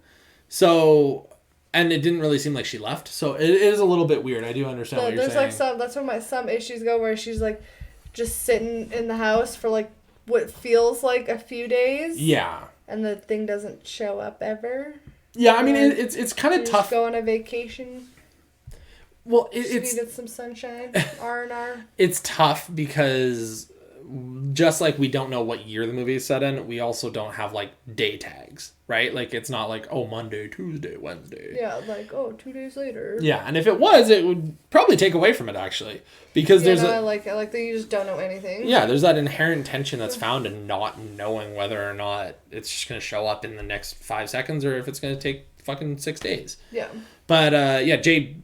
So, and it didn't really seem like she left. So it is a little bit weird. I do understand what you're saying. There's like that's where some issues go, where she's like just sitting in the house for like what feels like a few days. Yeah. And the thing doesn't show up ever. Yeah, I mean, it's kind of tough. Just go on a vacation. Well, it's needed some sunshine. R&R. It's tough because just like we don't know what year the movie is set in, we also don't have like day tags, right? Like it's not like, oh, Monday, Tuesday, Wednesday. Yeah, like, oh, 2 days later. Yeah, and if it was, it would probably take away from it actually, because I like that you just don't know anything. Yeah, there's that inherent tension that's found in not knowing whether or not it's just gonna show up in the next 5 seconds or if it's gonna take fucking 6 days. Yeah. But yeah, Jade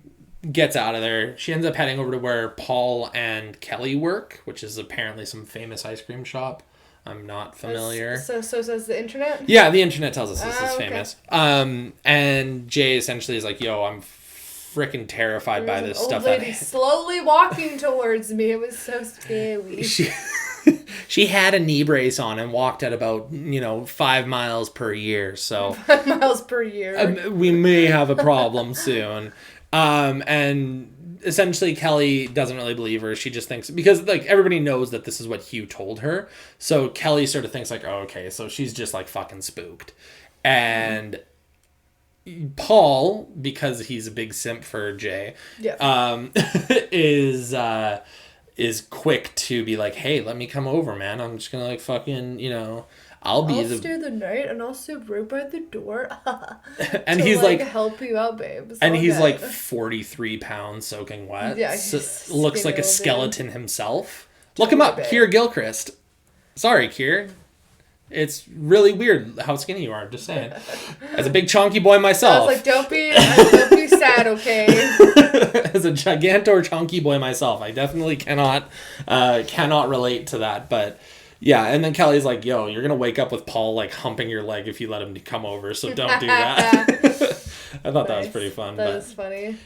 gets out of there. She ends up heading over to where Paul and Kelly work, which is apparently some famous ice cream shop. I'm not familiar. So says the internet? Yeah, the internet tells us this is okay. famous. And Jay essentially is like, yo, I'm freaking terrified by this stuff. Old lady slowly walking towards me. It was so scary. She had a knee brace on and walked at about 5 miles per year. So 5 miles per year. We may have a problem soon. And essentially Kelly doesn't really believe her. She just thinks, because like everybody knows that this is what Hugh told her. So Kelly sort of thinks like, oh, okay, so she's just like fucking spooked. And Paul, because he's a big simp for Jay, is quick to be like, hey, let me come over, man. I'm just gonna like fucking, I'll stay the night and I'll sit right by the door. And he's like help you out, babe. And he's like 43 pounds soaking wet. Yeah, looks like a skeleton himself. Look him up, Keir Gilchrist. Sorry, Keir. It's really weird how skinny you are. I'm just saying. As a big chonky boy myself. I was like, don't be sad, okay? As a gigantor chonky boy myself, I definitely cannot relate to that, but. Yeah, and then Kelly's like, yo, you're going to wake up with Paul, like, humping your leg if you let him come over, so don't do that. I thought that was pretty fun. That is funny.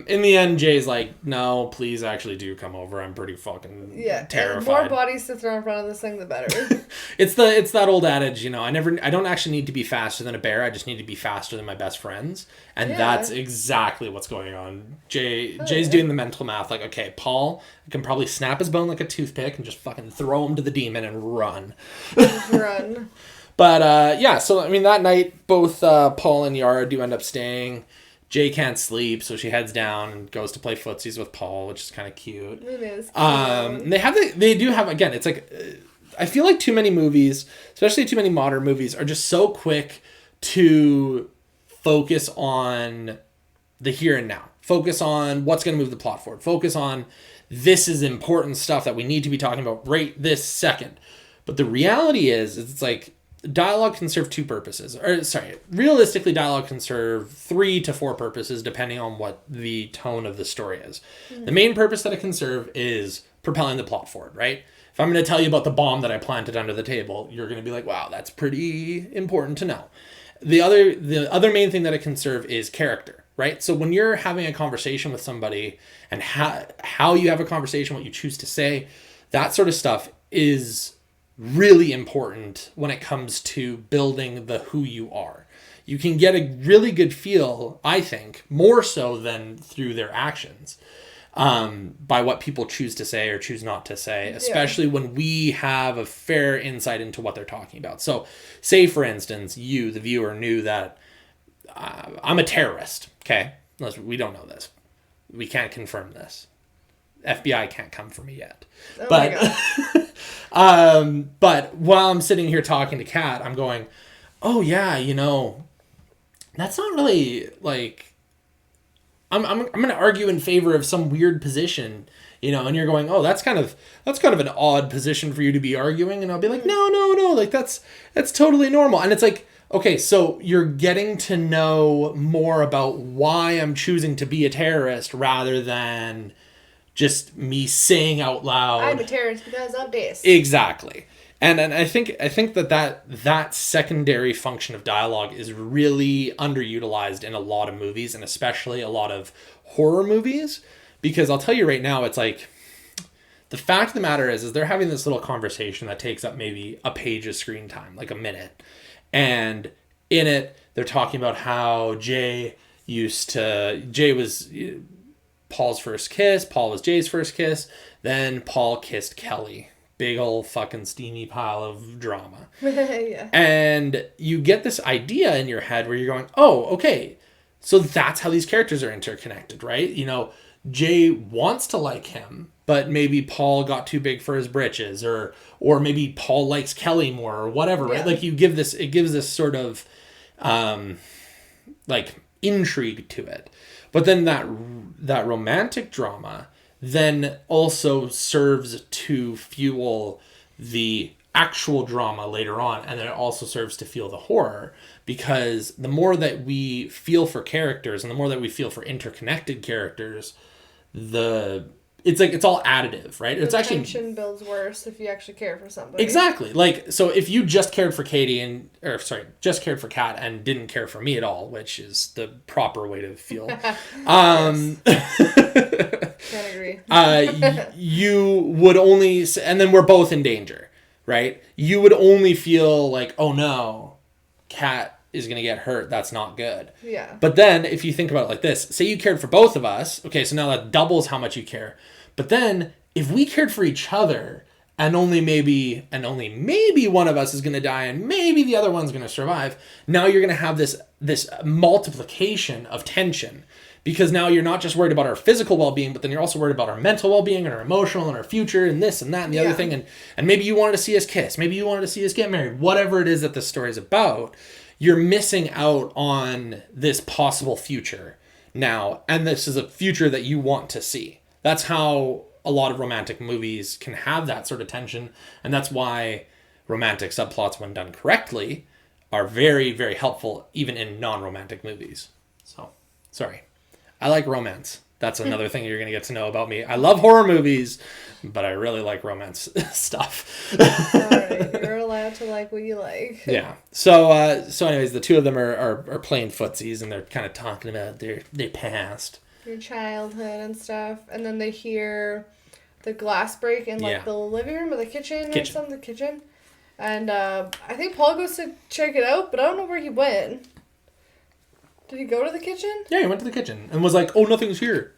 In the end, Jay's like, no, please actually do come over. I'm pretty fucking terrified. The more bodies to throw in front of this thing, the better. It's that old adage, you know, I don't actually need to be faster than a bear. I just need to be faster than my best friends. And that's exactly what's going on. Jay's doing the mental math. Like, okay, Paul, I can probably snap his bone like a toothpick and just fucking throw him to the demon and run. Run. But, so, I mean, that night, both Paul and Yara do end up staying. Jay can't sleep, so she heads down and goes to play footsies with Paul, which is kind of cute. It is cute. They do have, again, it's like, I feel like too many movies, especially too many modern movies, are just so quick to focus on the here and now. Focus on what's going to move the plot forward. Focus on this is important stuff that we need to be talking about right this second. But the reality is it's like, dialogue can serve two purposes. Realistically, dialogue can serve 3 to 4 purposes depending on what the tone of the story is. Mm-hmm. The main purpose that it can serve is propelling the plot forward, right? If I'm going to tell you about the bomb that I planted under the table, you're going to be like, wow, that's pretty important to know. The other main thing that it can serve is character, right? So when you're having a conversation with somebody and how you have a conversation, what you choose to say, that sort of stuff is really important when it comes to building the who you are. You can get a really good feel, I think, more so than through their actions, by what people choose to say or choose not to say, especially when we have a fair insight into what they're talking about. So say, for instance, you, the viewer, knew that I'm a terrorist, okay? We don't know this. We can't confirm this. FBI can't come for me yet. But while I'm sitting here talking to Kat, I'm going, oh yeah, you know, that's not really like, I'm going to argue in favor of some weird position, you know, and you're going, oh, that's kind of an odd position for you to be arguing. And I'll be like, no, like that's totally normal. And it's like, okay, so you're getting to know more about why I'm choosing to be a terrorist rather than just me saying out loud, I'm a terrorist because of this. Exactly. And I think that secondary function of dialogue is really underutilized in a lot of movies, and especially a lot of horror movies, because I'll tell you right now, it's like, the fact of the matter is they're having this little conversation that takes up maybe a page of screen time, like a minute. And in it, they're talking about how Jay was Paul's first kiss, Paul was Jay's first kiss, then Paul kissed Kelly. Big old fucking steamy pile of drama. Yeah. And you get this idea in your head where you're going, oh, okay, so that's how these characters are interconnected, right? You know, Jay wants to like him, but maybe Paul got too big for his britches, or maybe Paul likes Kelly more, or whatever, right? Like it gives this sort of like intrigue to it. But then that romantic drama then also serves to fuel the actual drama later on, and then it also serves to fuel the horror, because the more that we feel for characters and the more that we feel for interconnected characters, it's all additive, right? It's actually, tension builds worse if you actually care for somebody. Exactly. Like, so if you just cared for just cared for Kat and didn't care for me at all, which is the proper way to feel. Can't agree. You would only, and then we're both in danger, right? You would only feel like, oh no, Kat is going to get hurt. That's not good. Yeah. But then if you think about it like this, say you cared for both of us. Okay, so now that doubles how much you care. But then if we cared for each other and only maybe one of us is going to die and maybe the other one's going to survive, now you're going to have this multiplication of tension, because now you're not just worried about our physical well-being, but then you're also worried about our mental well-being and our emotional and our future and this and that and the other thing. And maybe you wanted to see us kiss. Maybe you wanted to see us get married. Whatever it is that this story is about, you're missing out on this possible future now. And this is a future that you want to see. That's how a lot of romantic movies can have that sort of tension. And that's why romantic subplots, when done correctly, are very, very helpful, even in non-romantic movies. So, sorry. I like romance. That's another thing you're going to get to know about me. I love horror movies, but I really like romance stuff. All right, you're allowed allowed to like what you like. Yeah. So anyways, the two of them are playing footsies, and they're kind of talking about their past. Your childhood and stuff. And then they hear the glass break in like the living room or the kitchen or something. The kitchen. And I think Paul goes to check it out, but I don't know where he went. Did he go to the kitchen? Yeah, he went to the kitchen and was like, "Oh, nothing's here."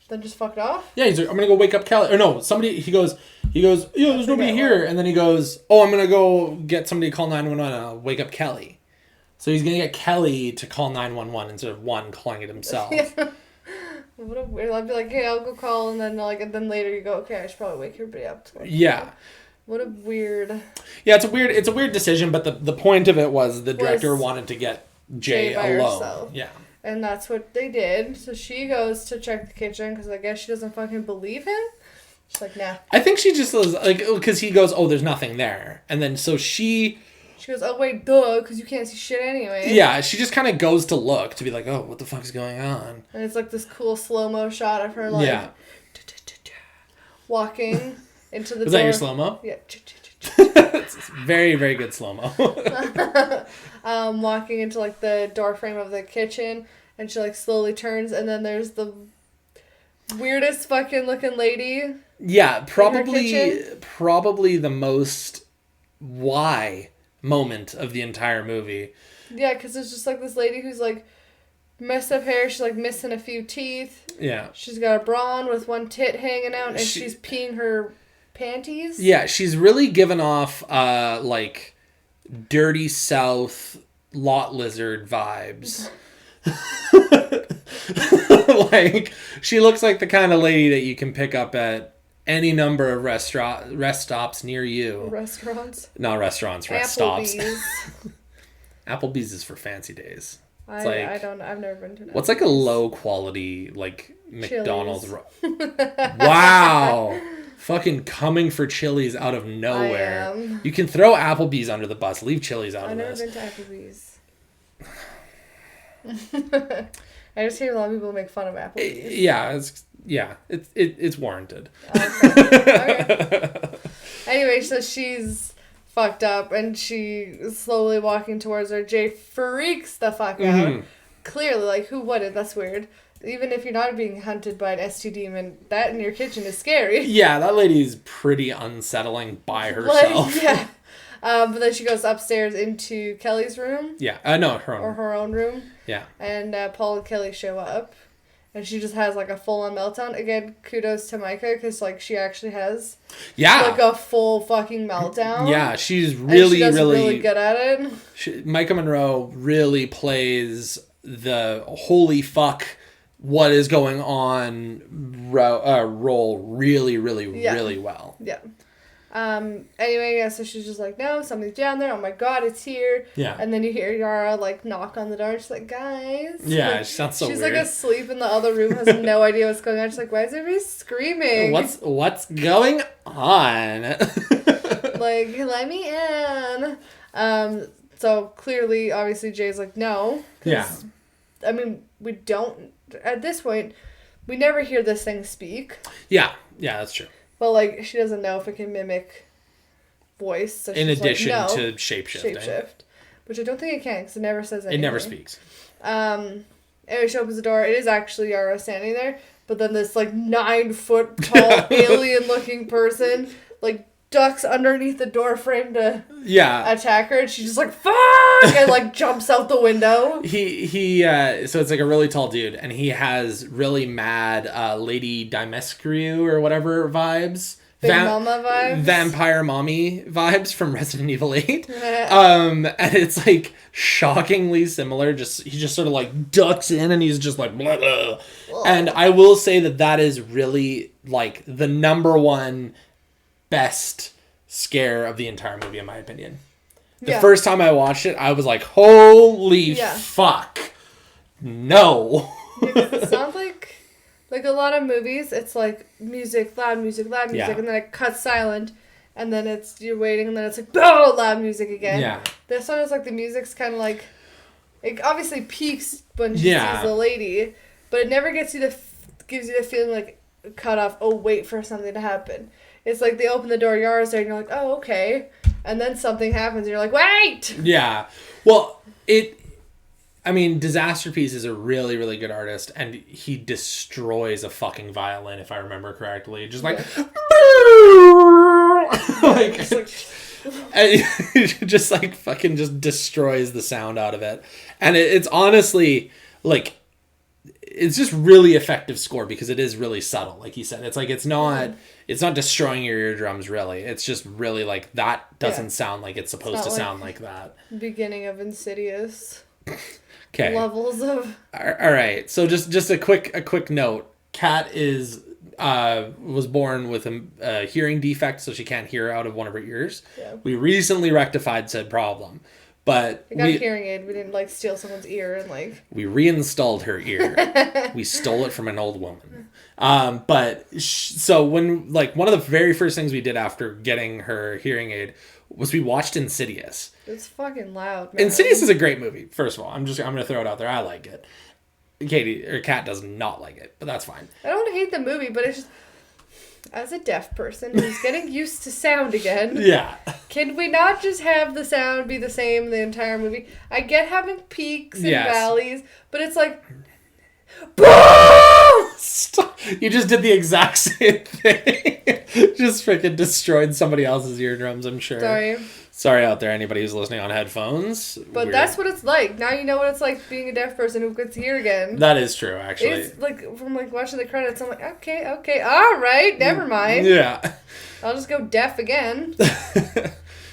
Then just fucked off? Yeah, he's like, "I'm gonna go wake up Kelly." Or no, somebody. He goes, "Yeah, there's nobody here." And then he goes, "Oh, I'm gonna go get somebody to call 911 and I'll wake up Kelly." So he's gonna get Kelly to call 911 instead of one calling it himself. What a weird. I'd be like, "Hey, I'll go call," and then later you go, "Okay, I should probably wake everybody up." Yeah. What a weird. Yeah, it's a weird decision, but the point of it was the director wanted to get Jay alone. Herself. Yeah. And that's what they did. So she goes to check the kitchen because I guess she doesn't fucking believe him. She's like, nah. I think she just was like, because he goes, "Oh, there's nothing there," and then so she goes, "Oh wait, duh, because you can't see shit anyway." Yeah, she just kind of goes to look to be like, "Oh, what the fuck's going on?" And it's like this cool slow-mo shot of her like walking into the door. Is that your slow-mo? Yeah. It's very, very good slow-mo. Walking into like the door frame of the kitchen, and she like slowly turns, and then there's the weirdest fucking looking lady. Yeah, probably the most why moment of the entire movie. Yeah, because it's just like this lady who's like messed up hair. She's like missing a few teeth. Yeah. She's got a bra on with one tit hanging out, and she's peeing her panties. Yeah, she's really given off like dirty South lot lizard vibes. Like, she looks like the kind of lady that you can pick up at any number of rest stops near you. Restaurants? Not restaurants, rest stops. Applebee's. Applebee's is for fancy days. It's I've never been to an what's like a low quality, like, McDonald's? Wow! Fucking coming for Chili's out of nowhere. You can throw Applebee's under the bus. Leave Chili's out of this. I've never been to Applebee's. I just hear a lot of people make fun of Applebee's. It's warranted. Okay. Anyway, so she's fucked up and she's slowly walking towards her. Jay freaks the fuck out. Clearly, like, who wouldn't? That's weird. Even if you're not being hunted by an ST demon, that in your kitchen is scary. Yeah, that lady's pretty unsettling by herself. Like, yeah. But then she goes upstairs into Kelly's room. Yeah. No, her own. Or her own room. Yeah. And Paul and Kelly show up. And she just has, like, a full-on meltdown. Again, kudos to Maika, because, like, she actually has... Yeah. Like, a full fucking meltdown. Yeah, she's really, and she does really good at it. Maika Monroe really plays the holy fuck, what is going on role really, really, really well. Yeah. Anyway, yeah, so she's just like, no, something's down there. Oh my god, it's here. Yeah. And then you hear Yara, like, knock on the door. She's like, guys. Yeah, like, she sounds so she's weird. She's, like, asleep in the other room, has no idea what's going on. She's like, why is everybody screaming? What's going on? Like, let me in. So, clearly, obviously, Jay's like, no. Yeah. I mean, we don't... At this point, we never hear this thing speak. Yeah. Yeah, that's true. But, like, she doesn't know if it can mimic voice. So in addition like, no, to shapeshifting. Shapeshift. Which I don't think it can, because it never says anything. It never speaks. Anyway, she opens the door. It is actually Yara standing there. But then this, like, 9-foot tall alien-looking person, like, ducks underneath the door frame to attack her. And she's just like, fuck! And, like, jumps out the window. So it's, like, a really tall dude. And he has really mad Lady Dimitrescu or whatever vibes. Big Mama vibes. Vampire mommy vibes from Resident Evil 8. And it's, like, shockingly similar. He just sort of, like, ducks in and he's just like, blah, blah. And I will say that is really, like, the number one best scare of the entire movie, in my opinion. The first time I watched it, I was like, holy fuck. No. It sounds like a lot of movies, it's like music, loud music, and then it cuts silent, and then you're waiting, and then it's like, oh, loud music again. Yeah. This one is like the music's kind of like, it obviously peaks when she sees the lady, but it never gives you the feeling like cut off, oh, wait for something to happen. It's like they open the door, Yara's there, and you're like, oh, okay. and then something happens, and you're like, wait! Yeah. Well, Disasterpiece is a really, really good artist, and he destroys a fucking violin, if I remember correctly. Just like... just like fucking just destroys the sound out of it. And it's honestly, like... It's just really effective score because it is really subtle, like you said. It's like it's not destroying your eardrums, really. It's just really like that doesn't sound like it's supposed to sound like that. Beginning of Insidious. Okay. Levels of. All right. So just a quick note. Kat was born with a hearing defect, so she can't hear out of one of her ears. Yeah. We recently rectified said problem. But we got a hearing aid. We didn't steal someone's ear and we reinstalled her ear. We stole it from an old woman. So when one of the very first things we did after getting her hearing aid was we watched Insidious. It's fucking loud, man. Insidious is a great movie. First of all, I'm gonna throw it out there. I like it. Kat does not like it, but that's fine. I don't hate the movie, but it's just. As a deaf person who's getting used to sound again, yeah. Can we not just have the sound be the same the entire movie? I get having peaks and valleys, but it's like, boom! Stop. You just did the exact same thing. Just freaking destroyed somebody else's eardrums, I'm sure. Sorry out there, anybody who's listening on headphones. But that's what it's like. Now you know what it's like being a deaf person who gets to hear again. That is true, actually. It's from watching the credits, I'm like, okay, all right, never mind. Yeah. I'll just go deaf again.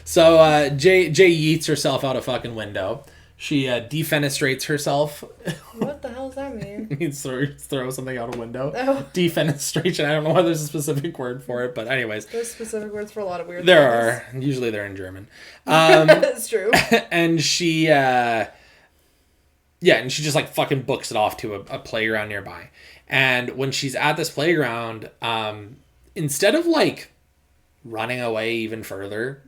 So Jay yeets herself out a fucking window. She defenestrates herself. What the hell does that mean? It means throw something out a window. Oh. Defenestration. I don't know why there's a specific word for it, but anyways. There's specific words for a lot of weird things. Are. Usually they're in German. That's true. And she, and she just fucking books it off to a playground nearby. And when she's at this playground, instead of running away even further,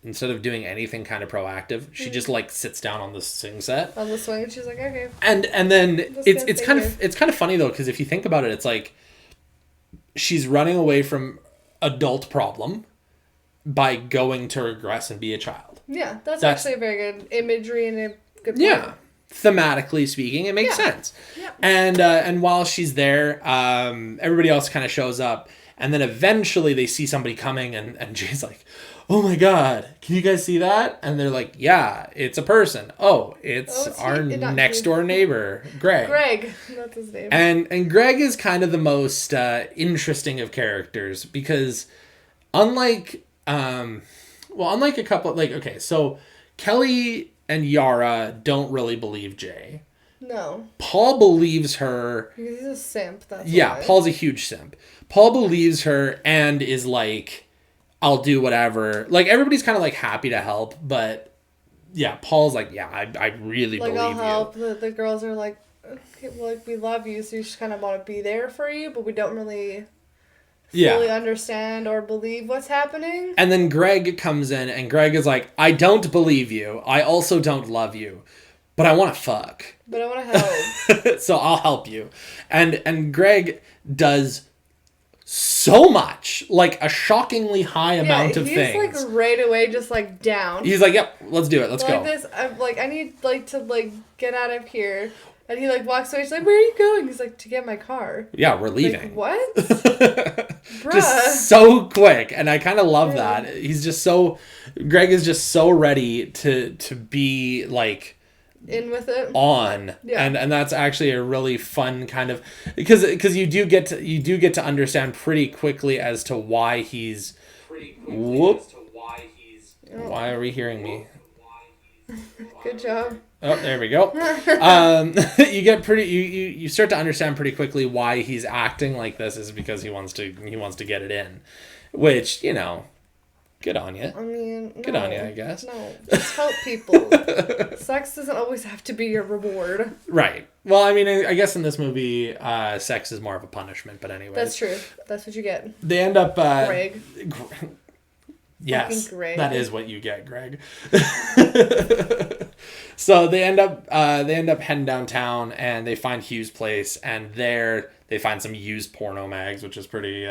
instead of doing anything kind of proactive, she just sits down on the swing set. On the swing, and she's like, okay. And then it's kind of funny though, because if you think about it, it's she's running away from adult problem by going to regress and be a child. Yeah, that's actually a very good imagery and a good point. Yeah. Thematically speaking, it makes sense. Yeah. And while she's there, everybody else kind of shows up, and then eventually they see somebody coming, and Jay's like, oh my god, can you guys see that? And they're like, yeah, it's a person. Oh, it's our next door neighbor, Greg. That's his name. And Greg is kind of the most interesting of characters, because unlike a couple, so Kelly and Yara don't really believe Jay. No. Paul believes her. Because he's a simp, that's why. Paul's a huge simp. Paul believes her and is I'll do whatever. Everybody's kind of happy to help, but yeah, Paul's I really believe I'll you. help. The girls are okay, well, we love you, so you just kind of want to be there for you, but we don't really fully understand or believe what's happening. And then Greg comes in, and Greg is I don't believe you. I also don't love you, but I want to fuck. But I want to help. So I'll help you. And Greg does so much, a shockingly high amount of things. He's right away just down. He's yep, let's do it, let's go. I'm I need to get out of here. And he walks away. She's where are you going? He's to get my car. Yeah, we're leaving. What? Bruh. Just so quick, and I kind of love that. He's just so. Greg is just so ready to be in with it and that's actually a really fun kind of, because you do get to understand pretty quickly as to why he's why are we hearing me? Good job. Oh, there we go. You start to understand pretty quickly why he's acting like this is because he wants to get it in, which good on you. I mean, good on you, I guess. No, just help people. Sex doesn't always have to be your reward. Right. Well, I mean, I guess in this movie, sex is more of a punishment, but anyway. That's true. That's what you get. They end up... Greg. Yes, Greg. That is what you get, Greg. So they end up heading downtown, and they find Hugh's place, and there they find some used porno mags, which is pretty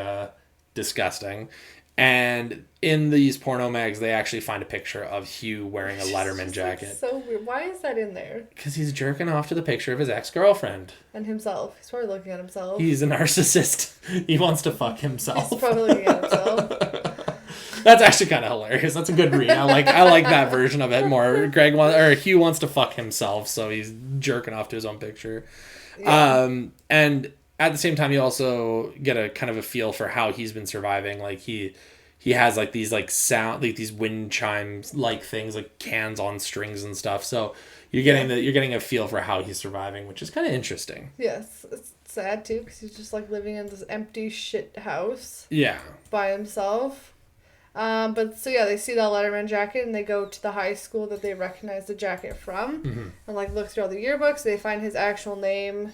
disgusting. And in these porno mags, they actually find a picture of Hugh wearing a Letterman jacket. Like, so weird. Why is that in there? Because he's jerking off to the picture of his ex-girlfriend. And himself. He's probably looking at himself. He's a narcissist. He wants to fuck himself. He's probably looking at himself. That's actually kind of hilarious. That's a good read. I like that version of it more. Hugh wants to fuck himself, so he's jerking off to his own picture. Yeah. And at the same time, you also get a kind of a feel for how he's been surviving. Like he has like these like sound, like these wind chimes like things, like cans on strings and stuff. So you're getting a feel for how he's surviving, which is kind of interesting. Yes, it's sad too because he's just like living in this empty shit house. Yeah. By himself. But so yeah, they see that Letterman jacket and they go to the high school that they recognize the jacket from, and like look through all the yearbooks. They find his actual name.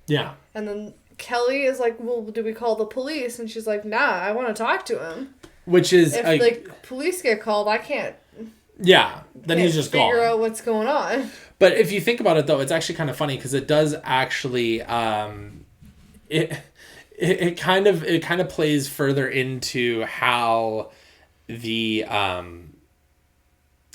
Yeah. And then Kelly is like, "Well, do we call the police?" And she's like, "Nah, I want to talk to him." Which is if like police get called, I can't. Yeah, then he's just figure out what's going on. But if you think about it, though, it's actually kind of funny because it does actually it kind of plays further into how the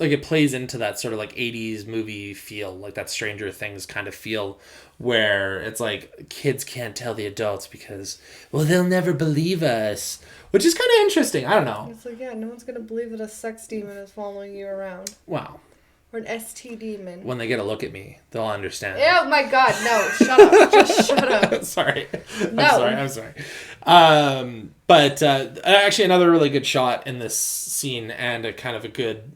like it plays into that sort of like 80s movie feel, like that Stranger Things kind of feel, where it's like kids can't tell the adults because, well, they'll never believe us, which is kind of interesting. I don't know. It's like, yeah, no one's gonna believe that a sex demon is following you around. Wow. Or an ST demon. When they get a look at me, they'll understand. Oh my god, no! Shut up! Just shut up. Sorry. No. I'm sorry. But actually, another really good shot in this scene, and a kind of a good,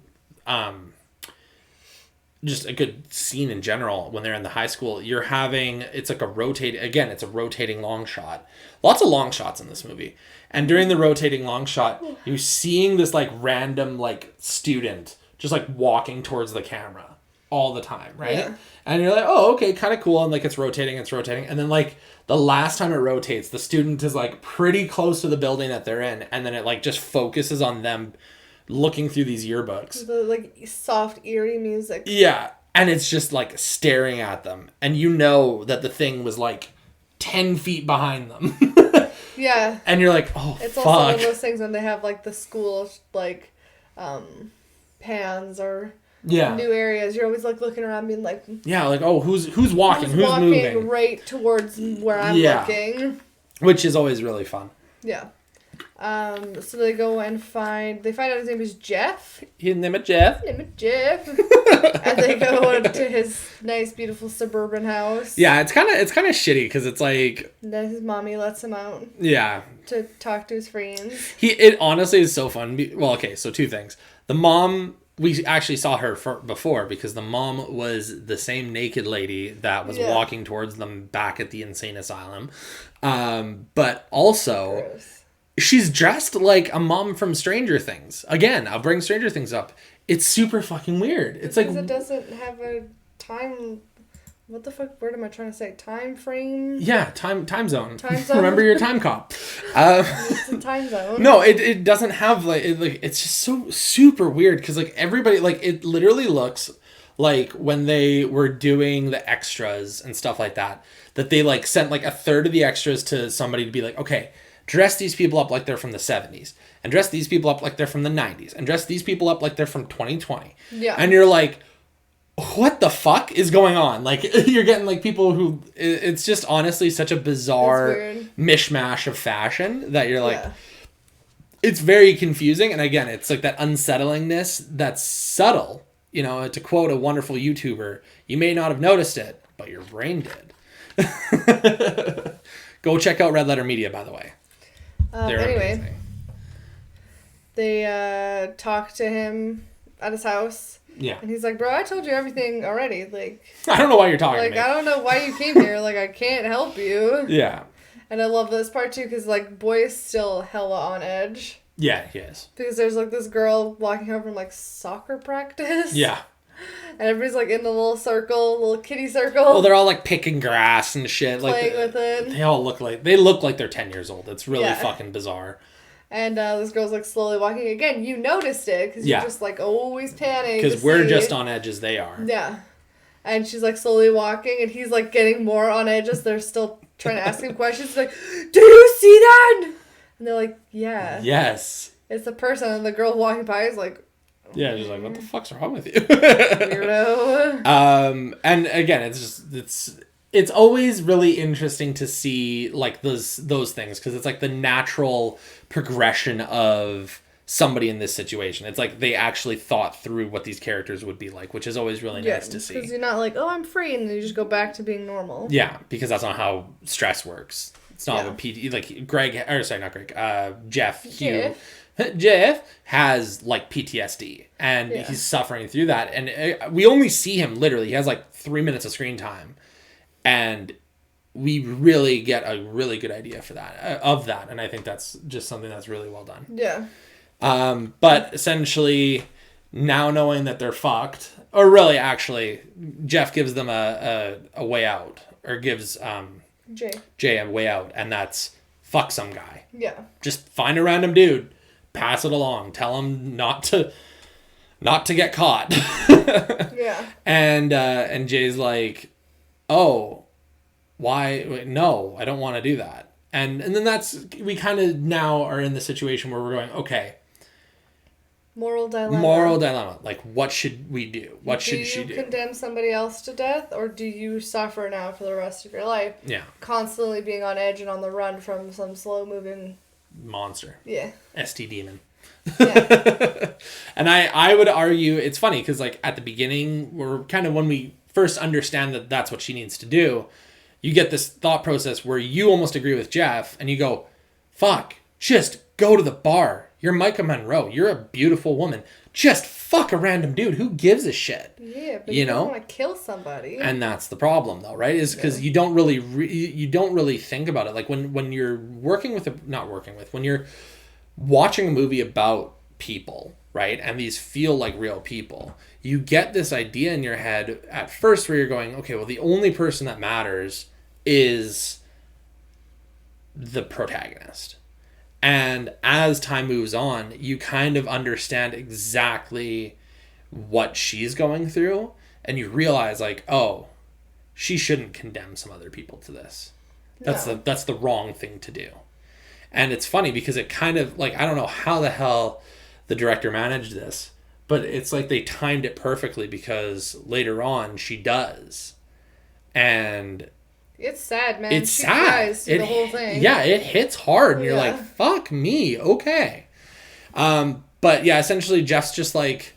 just a good scene in general when they're in the high school. It's like it's a rotating long shot. Lots of long shots in this movie. And during the rotating long shot, you're seeing this like random like student just like walking towards the camera all the time, right? Yeah. And you're like, oh, okay, kind of cool. And like it's rotating. And then like the last time it rotates, the student is like pretty close to the building that they're in. And then it like just focuses on them looking through these yearbooks. The like soft, eerie music. Yeah. And it's just like staring at them. And you know that the thing was like 10 feet behind them. Yeah. And you're like, oh, it's fuck. Also one of those things when they have like the school like pans or new areas. You're always like looking around being like, yeah, like, oh, who's walking? Who's moving? Right towards where I'm looking. Which is always really fun. Yeah. So they go and find out his name is Jeff. His name is Jeff. And they go to his nice, beautiful suburban house. Yeah, it's kind of shitty because it's like. And then his mommy lets him out. Yeah. To talk to his friends. It honestly is so fun. Well, okay, so two things. The mom, we actually saw her before because the mom was the same naked lady that was walking towards them back at the insane asylum. But also. Gross. She's dressed like a mom from Stranger Things. Again, I'll bring Stranger Things up. It's super fucking weird. It's because it doesn't have a time. What the fuck word am I trying to say? Time frame? Yeah, time zone. Time zone. Remember your time cop. It's a time zone. No, it doesn't have it's just so super weird because like everybody it literally looks like when they were doing the extras and stuff like that they like sent like a third of the extras to somebody to be like, okay, dress these people up like they're from the 70s. And dress these people up like they're from the 90s. And dress these people up like they're from 2020. Yeah. And you're like, what the fuck is going on? Like, you're getting like people who... It's just honestly such a bizarre mishmash of fashion that you're like... Yeah. It's very confusing. And again, it's like that unsettlingness that's subtle. You know, to quote a wonderful YouTuber, you may not have noticed it, but your brain did. Go check out Red Letter Media, by the way. Anyway, amazing. They talk to him at his house. Yeah. And he's like, bro, I told you everything already. Like, I don't know why you're talking to me. I don't know why you came here. Like, I can't help you. Yeah. And I love this part, too, because, like, boy is still hella on edge. Yeah, he is. Because there's, like, this girl walking home from, like, soccer practice. Yeah. And everybody's, like, in the little circle, little kitty circle. Well, they're all, like, picking grass and shit. Playing with it. They all look like they're 10 years old. It's really fucking bizarre. And this girl's, like, slowly walking. Again, you noticed it, because you're just, like, always panning. Because we're just on edge as they are. Yeah. And she's, like, slowly walking, and he's, like, getting more on edge as they're still trying to ask him questions. Like, do you see that? And they're like, yeah. Yes. It's the person, and the girl walking by is like, Yeah, she's like, what the fuck's wrong with you? weirdo. And again, it's always really interesting to see like those things, because it's like the natural progression of somebody in this situation. It's like they actually thought through what these characters would be like, which is always really nice to see. Because you're not like, oh, I'm free, and then you just go back to being normal. Yeah, because that's not how stress works. It's not what like Greg, or sorry, not Greg, Jeff has like PTSD, and he's suffering through that, and we only see him literally. He has like 3 minutes of screen time, and we really get a really good idea for that and I think that's just something that's really well done. Yeah. But essentially, now knowing that they're fucked, or really actually, Jeff gives them a way out, or gives Jay a way out, and that's fuck some guy. Yeah. Just find a random dude, pass it along, tell him not to get caught. Yeah. And Jay's like, oh, why? No, I don't want to do that. And then we kind of now are in the situation where we're going, okay, moral dilemma. Like, what should we do? What should she do? Do you condemn somebody else to death, or do you suffer now for the rest of your life? Yeah. Constantly being on edge and on the run from some slow-moving monster. Yeah. ST demon. Yeah. And I would argue, it's funny, because, like, at the beginning, we're kind of, when we first understand that that's what she needs to do, you get this thought process where you almost agree with Jeff, and you go, fuck, just go to the bar. You're Maika Monroe. You're a beautiful woman. Just fuck a random dude. Who gives a shit? Yeah, but you don't want to kill somebody. And that's the problem, though, right? Is because you don't really think about it. Like when you're when you're watching a movie about people, right? And these feel like real people. You get this idea in your head at first where you're going, okay, well, the only person that matters is the protagonist. And as time moves on, you kind of understand exactly what she's going through, and you realize, like, oh, she shouldn't condemn some other people to this. That's the wrong thing to do. And it's funny because it kind of, like, I don't know how the hell the director managed this, but it's like they timed it perfectly, because later on she does. And it's sad, man. It's she sad. Cries through the whole thing. Yeah, it hits hard, and you're like, fuck me, okay. But yeah, essentially Jeff's just like,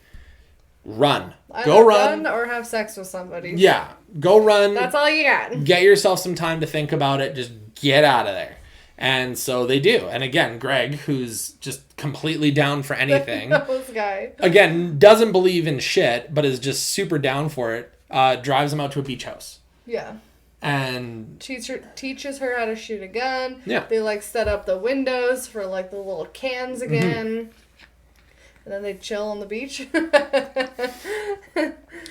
run. Go run. Or have sex with somebody. Yeah, go run. That's all you got. Get yourself some time to think about it. Just get out of there. And so they do. And again, Greg, who's just completely down for anything. This guy. Again, doesn't believe in shit, but is just super down for it. Drives him out to a beach house. Yeah. And teaches her how to shoot a gun. Yeah. They like set up the windows for like the little cans again. Mm-hmm. And then they chill on the beach.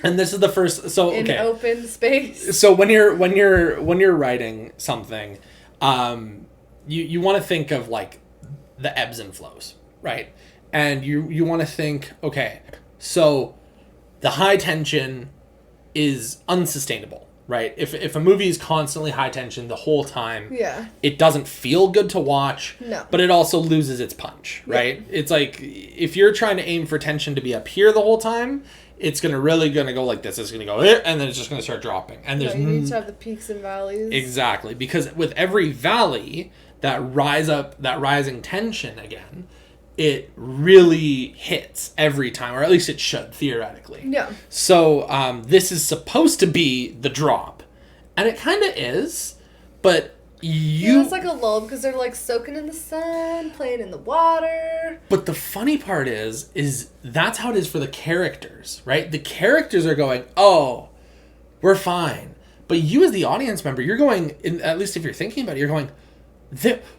And this is the first in open space. So when you're writing something, you want to think of like the ebbs and flows, right? And you want to think, okay, so the high tension is unsustainable. Right? If a movie is constantly high tension the whole time, it doesn't feel good to watch, but it also loses its punch, right? Yeah. It's like, if you're trying to aim for tension to be up here the whole time, it's really gonna go like this. It's gonna go here, and then it's just gonna start dropping. And there's you need to have the peaks and valleys. Exactly, because with every valley, that rising tension again, it really hits every time, or at least it should, theoretically. Yeah. So this is supposed to be the drop. And it kind of is, but it's like a lull, because they're like soaking in the sun, playing in the water. But the funny part is that's how it is for the characters, right? The characters are going, oh, we're fine. But you as the audience member, you're going, at least if you're thinking about it, you're going,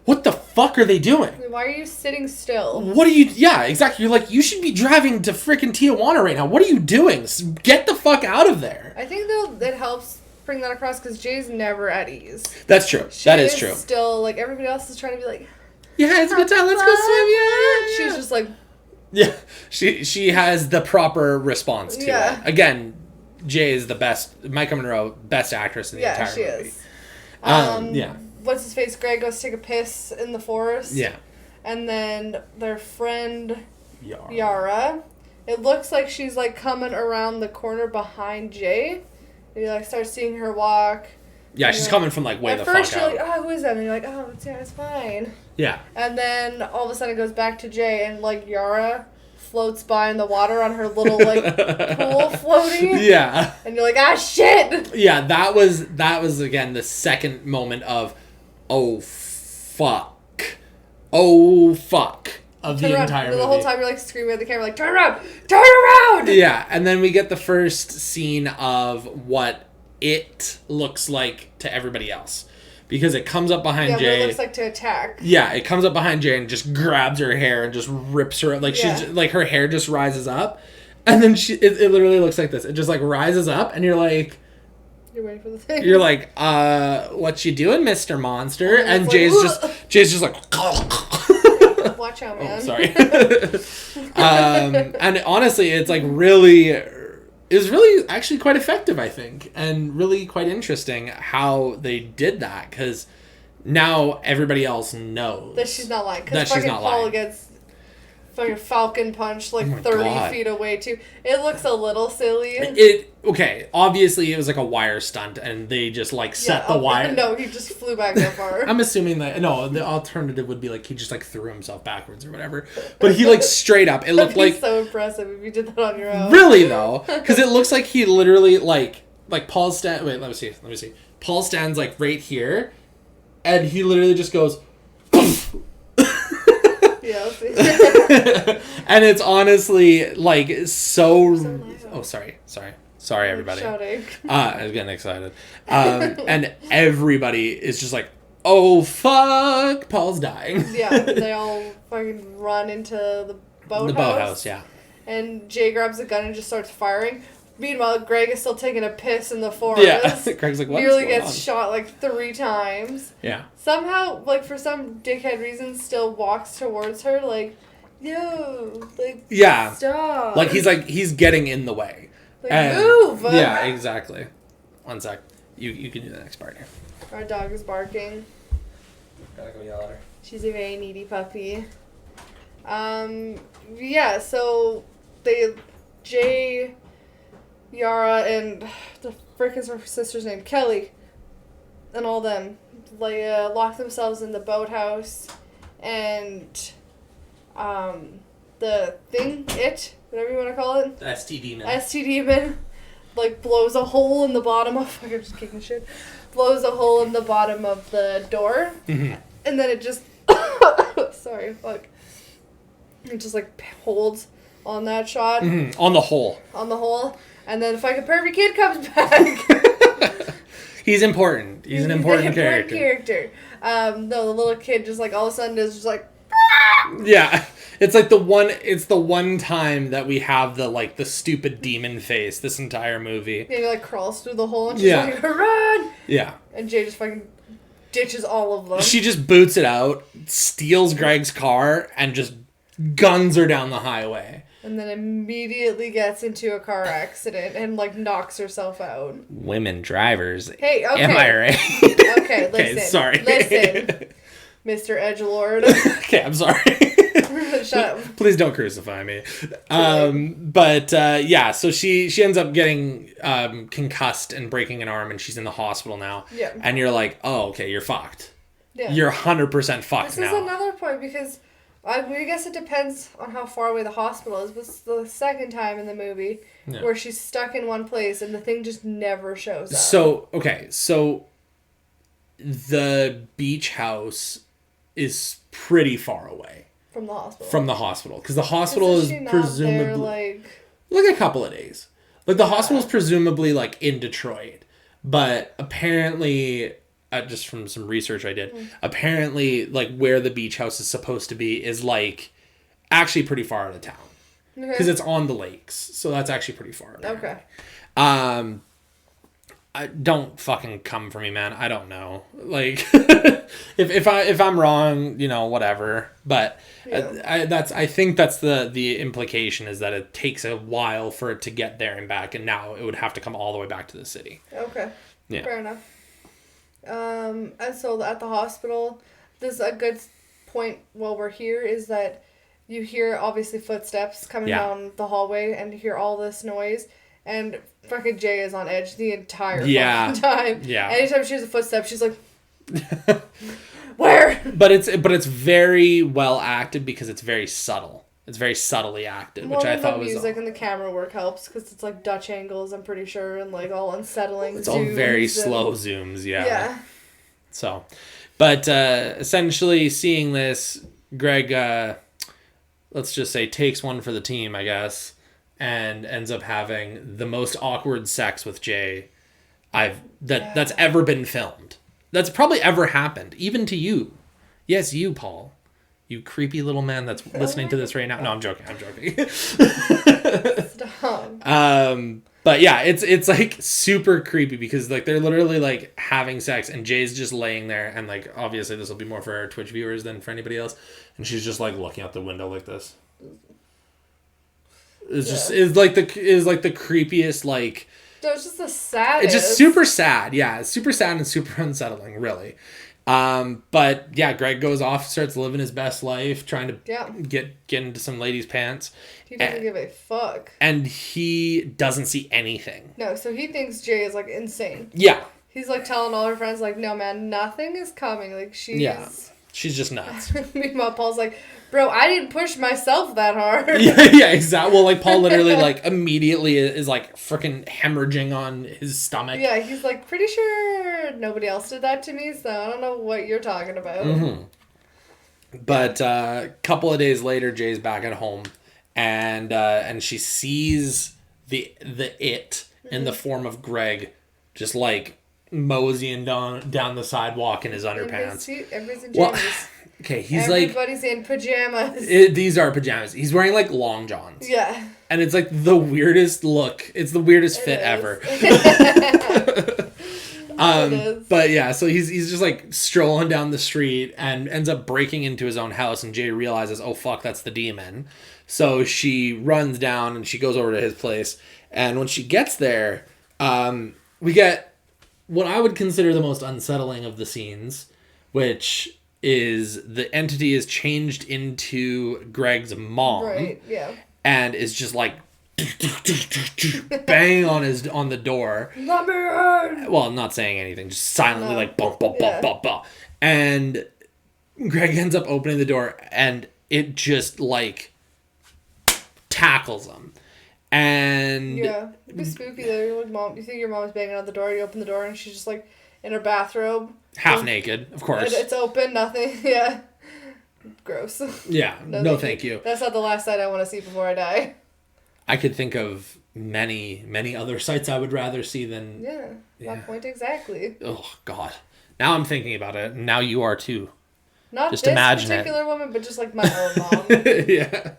what the fuck are they doing? Why are you sitting still? Yeah, exactly. You're like, you should be driving to freaking Tijuana right now. What are you doing? Get the fuck out of there. I think, though, that helps bring that across, because Jay's never at ease. That's true. That is true. Still, like, everybody else is trying to be like, yeah, it's a good time. Let's go swim. Yeah. She's just like, yeah. She has the proper response to it. Again, Jay is the best, Maika Monroe, best actress in the entire movie. Yeah, she is. Yeah. What's his face? Greg goes to take a piss in the forest. Yeah. and then their friend Yara. Yara. It looks like she's like coming around the corner behind Jay. You like start seeing her walk. Yeah, she's coming from like way the fuck out. At first you're like, oh, who is that? And you're like, oh, it's fine. Yeah. And then all of a sudden it goes back to Jay, and like Yara floats by in the water on her little like pool floaty. Yeah. And you're like, ah, shit. Yeah, that was again the second moment of, oh fuck of the entire movie. The whole time you're like screaming at the camera, like, turn around. Yeah, and then we get the first scene of what it looks like to everybody else. Because it comes up behind Jay. Yeah, what it looks like to attack. Yeah, it comes up behind Jay and just grabs her hair and just rips her. Like, she's like, her hair just rises up. And then it literally looks like this. It just, like, rises up and you're like... You're waiting for the thing. You're like, what you doing, Mr. Monster? And Jay's just like... Watch out, man. Oh, sorry. And honestly, it's like really... It was really actually quite effective, I think, and really quite interesting how they did that, because now everybody else knows that she's not lying. Because fucking Paul gets fucking falcon punch like 30 feet away too. It looks a little silly. Okay, obviously it was like a wire stunt, and they just like set the wire. No, he just flew back that far. I'm assuming that the alternative would be like he just like threw himself backwards or whatever. But he like straight up. It looked like so impressive if you did that on your own. Really though, because it looks like he literally like Paul stand. Wait, let me see. Paul stands like right here, and he literally just goes. Yeah. And it's honestly like so. Oh, sorry, everybody. Shouting. I was getting excited. And everybody is just like, oh fuck, Paul's dying. Yeah, they all fucking run into the boathouse. The boathouse, yeah. And Jay grabs a gun and just starts firing. Meanwhile, Greg is still taking a piss in the forest. Yeah, Greg's like, what? Nearly gets shot like 3 times. Yeah. Somehow, like, for some dickhead reason, still walks towards her, like, no, like, yeah. stop. Like, he's getting in the way. Like, move! Yeah, exactly. One sec. You can do the next part here. Our dog is barking. Gotta go yell at her. She's a very needy puppy. Yeah, so Jay, Yara, and the frick is her sister's name, Kelly, and all them, like, lock themselves in the boathouse, and, the thing, whatever you want to call it. The STD man. STD man, like, blows a hole in the bottom of, I'm just kicking shit, blows a hole in the bottom of the door, Mm-hmm. and then it just, sorry, fuck, it just, like, holds on that shot. Mm-hmm. On the hole. And then fucking Pervy Kid comes back. He's important. He's an important character. No, the little kid just, like, all of a sudden is just like, yeah. It's like the one time that we have the stupid demon face this entire movie. Yeah, he, like, crawls through the hole and she's like, run! Yeah. And Jay just fucking ditches all of them. She just boots it out, steals Greg's car, and just guns her down the highway. And then immediately gets into a car accident and, like, knocks herself out. Women drivers. Hey, okay. Am I right? Okay, listen. Okay, sorry. Listen, Mr. Edgelord. Okay, I'm sorry. Shut up. Please don't crucify me. Yeah, so she ends up getting concussed and breaking an arm, and she's in the hospital now. Yeah. And you're like, oh, okay, you're fucked. Yeah. You're 100% fucked now. This is another point, because I guess it depends on how far away the hospital is, but it's the second time in the movie where she's stuck in one place and the thing just never shows up. So the beach house is pretty far away. From the hospital. Because the hospital is presumably... Like a couple of days. Like, the hospital is presumably, like, in Detroit. But apparently... just from some research I did, apparently, like, where the beach house is supposed to be is, like, actually pretty far out of town. Because it's on the lakes. So that's actually pretty far. Apparently. Okay. Don't fucking come for me, man. I don't know. Like, if I'm wrong, whatever. But I think that's the implication, is that it takes a while for it to get there and back, and now it would have to come all the way back to the city. Okay. Yeah. Fair enough. And so at the hospital, this is a good point while we're here is that you hear, obviously, footsteps coming down the hallway, and you hear all this noise, and fucking Jay is on edge the entire fucking time. Yeah. Anytime she hears a footstep, she's like, where? But it's very well acted because it's very subtle. It's very subtly acted, which I thought was... the music and the camera work helps, because it's, like, Dutch angles, I'm pretty sure, and, like, all unsettling It's all very slow zooms, Yeah. So, but essentially seeing this, Greg, let's just say, takes one for the team, I guess, and ends up having the most awkward sex with Jay that's ever been filmed. That's probably ever happened, even to you. Yes, you, Paul. You creepy little man that's listening to this right now. No, I'm joking. Stop. But yeah, it's like super creepy because like they're literally like having sex and Jay's just laying there and like obviously this will be more for our Twitch viewers than for anybody else, and she's just like looking out the window like this. It's like the creepiest like. No, it's just the saddest. It's just super sad. Yeah, it's super sad and super unsettling, really. But yeah, Greg goes off, starts living his best life, trying to get into some ladies' pants. He doesn't give a fuck. And he doesn't see anything. No, so he thinks Jay is like insane. Yeah. He's like telling all her friends like, no man, nothing is coming. Like she's just nuts. Meanwhile, Paul's like, bro, I didn't push myself that hard. yeah, exactly. Well, like Paul literally like immediately is like freaking hemorrhaging on his stomach. Yeah, he's like, pretty sure nobody else did that to me, so I don't know what you're talking about. Mm-hmm. But a couple of days later, Jay's back at home, and she sees the it in the form of Greg, just like moseying down the sidewalk in his underpants. Everybody's in jammies. Okay, he's everybody's in pajamas. These are pajamas. He's wearing like long johns. Yeah. And it's like the weirdest look. It's the weirdest fit ever. But yeah, so he's just like strolling down the street and ends up breaking into his own house, and Jay realizes, oh fuck, that's the demon. So she runs down and she goes over to his place, and when she gets there, we get what I would consider the most unsettling of the scenes, which is the entity is changed into Greg's mom. Right, yeah. And is just like banging on the door. Let me in! Well, not saying anything, just silently like bump, bump, bump, bump, bump. And Greg ends up opening the door and it just like tackles him. And yeah, it'd be spooky though. You're like, mom, you think your mom's banging on the door, you open the door and she's just like in her bathrobe. Half naked, of course. It's open, nothing, yeah. Gross. Yeah, no thank you. That's not the last sight I want to see before I die. I could think of many, many other sights I would rather see than... Yeah, that point exactly. Oh, God. Now I'm thinking about it, and now you are too. Not just this imagine particular woman, but just like my own mom. Yeah.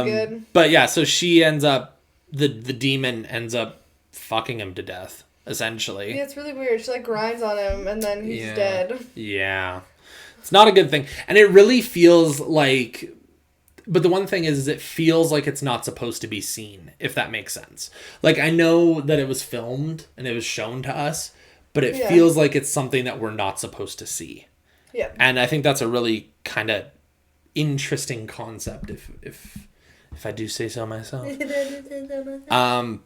Good. But yeah, so she ends up... The demon ends up fucking him to death, essentially. Yeah, it's really weird. She like grinds on him, and then he's dead. Yeah. It's not a good thing. And it really feels like... But the one thing is it feels like it's not supposed to be seen, if that makes sense. Like, I know that it was filmed and it was shown to us, but it feels like it's something that we're not supposed to see. Yeah. And I think that's a really kind of interesting concept, if I do say so myself.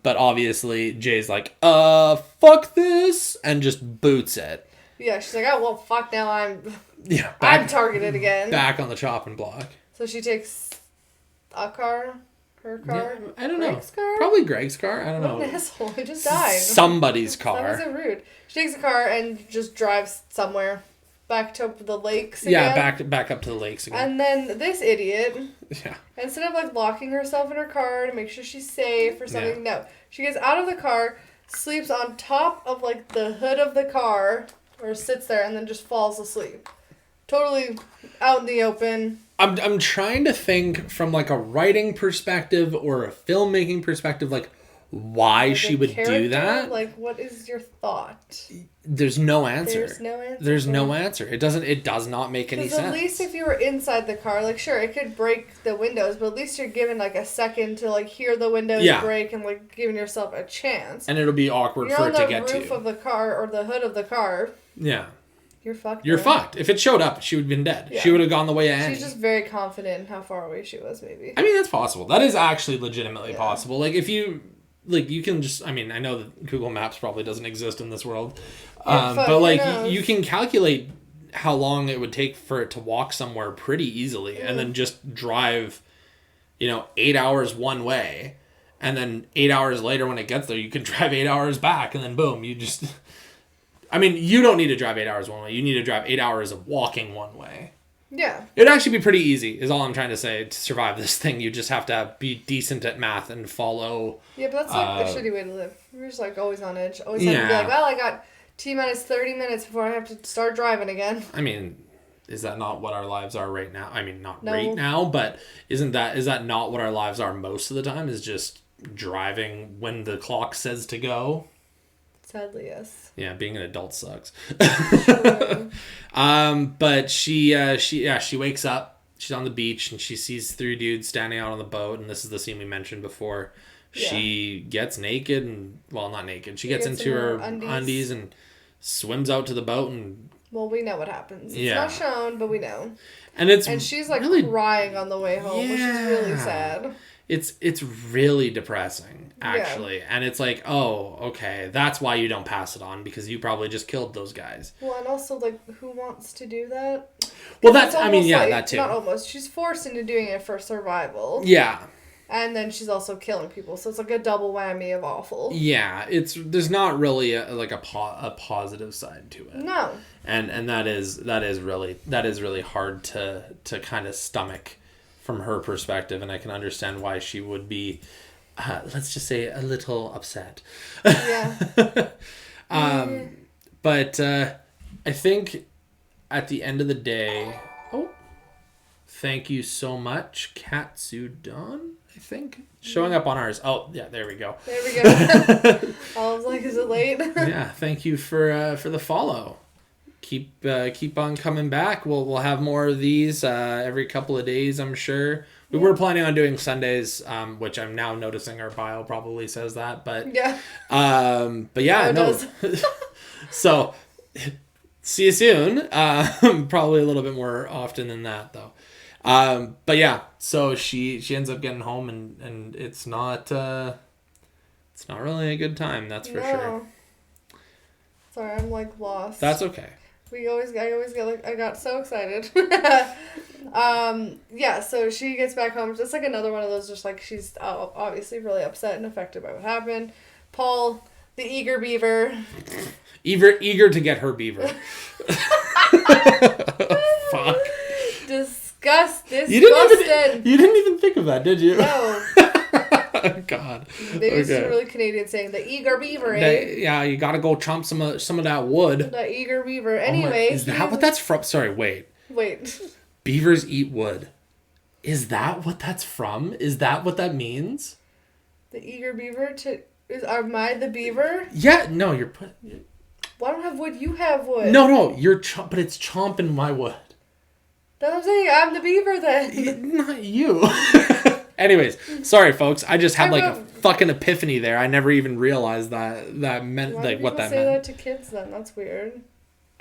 But obviously, Jay's like, fuck this, and just boots it. Yeah, she's like, oh, well, fuck, now I'm targeted again. Back on the chopping block. So she takes her car? Yeah, I don't know. Greg's car? Probably Greg's car. I don't know. What an asshole. He just died. Somebody's car. That was so rude. She takes a car and just drives somewhere. Back to the lakes again. Yeah, back up to the lakes again. And then this idiot, yeah, instead of like locking herself in her car to make sure she's safe or something, no. She gets out of the car, sleeps on top of like the hood of the car, or sits there and then just falls asleep. Totally out in the open. I'm trying to think from like a writing perspective or a filmmaking perspective, like why like she would do that. Like, what is your thought? There's no answer. There's no answer. It does not make any sense. At least if you were inside the car, like sure, it could break the windows, but at least you're given like a second to like hear the windows break and like giving yourself a chance. And it'll be awkward for it to get to. You're on the roof of the car or the hood of the car. Yeah. you're fucked. You're fucked. If it showed up, she would have been dead. Yeah. She would have gone the way of Annie. She's just very confident in how far away she was, maybe. I mean, that's possible. That is actually legitimately possible. Like, if you... Like, you can just... I mean, I know that Google Maps probably doesn't exist in this world. But, like, you can calculate how long it would take for it to walk somewhere pretty easily. And then just drive, 8 hours one way. And then 8 hours later when it gets there, you can drive 8 hours back. And then, boom, you just... I mean, you don't need to drive 8 hours one way. You need to drive 8 hours of walking one way. Yeah. It'd actually be pretty easy, is all I'm trying to say, to survive this thing. You just have to be decent at math and follow... Yeah, but that's like a shitty way to live. You're just like always on edge. Always have to be like, well, I got T-minus 30 minutes before I have to start driving again. I mean, is that not what our lives are right now? I mean, not right now, but is that not what our lives are most of the time? Is just driving when the clock says to go? Sadly, yes. Yeah, being an adult sucks. Sure. But she wakes up. She's on the beach and she sees 3 dudes standing out on the boat. And this is the scene we mentioned before. Yeah. She gets naked and, well, not naked. She gets into her undies and swims out to the boat and... Well, we know what happens. It's not shown, but we know. And she's like really, crying on the way home, which is really sad. It's really depressing, actually. Yeah. And it's like, oh, okay, that's why you don't pass it on, because you probably just killed those guys. Well, and also, like, who wants to do that? Well, that's, I mean, yeah, like, that too. Not almost. She's forced into doing it for survival. Yeah. And then she's also killing people, so it's like a double whammy of awful. Yeah, there's not really a positive side to it. No. And that is really hard to kind of stomach from her perspective, and I can understand why she would be, let's just say, a little upset. Yeah. But I think at the end of the day, thank you so much, Katsudon, I think. Showing up on ours. Oh, yeah, there we go. There we go. I was like, is it late? Yeah, thank you for the follow. Keep on coming back. We'll have more of these every couple of days, I'm sure. We were planning on doing Sundays, which I'm now noticing our bio probably says that, but yeah. But yeah, no. So see you soon. Probably a little bit more often than that though. But yeah, so she ends up getting home and it's not really a good time, that's for sure. Sorry, I'm like lost. That's okay. I always get like, I got so excited. Yeah, so she gets back home. Just like another one of those, just like she's obviously really upset and affected by what happened. Paul, the eager beaver. Eager to get her beaver. Fuck. Disgusted. You didn't even think of that, did you? No. God. Maybe it's a really Canadian saying, the eager beaver, eh? Yeah, you gotta go chomp some of that wood. The eager beaver. Anyway. Is that what that's from? Sorry, wait. Beavers eat wood. Is that what that's from? Is that what that means? The eager beaver am I the beaver? Yeah, no, you're Well, I don't have wood, you have wood. No, but it's chomping my wood. That's what I'm saying, I'm the beaver then. Not you. Anyways, sorry folks. I just had like a fucking epiphany there. I never even realized that meant like what that meant. Why do people say that to kids then? That's weird.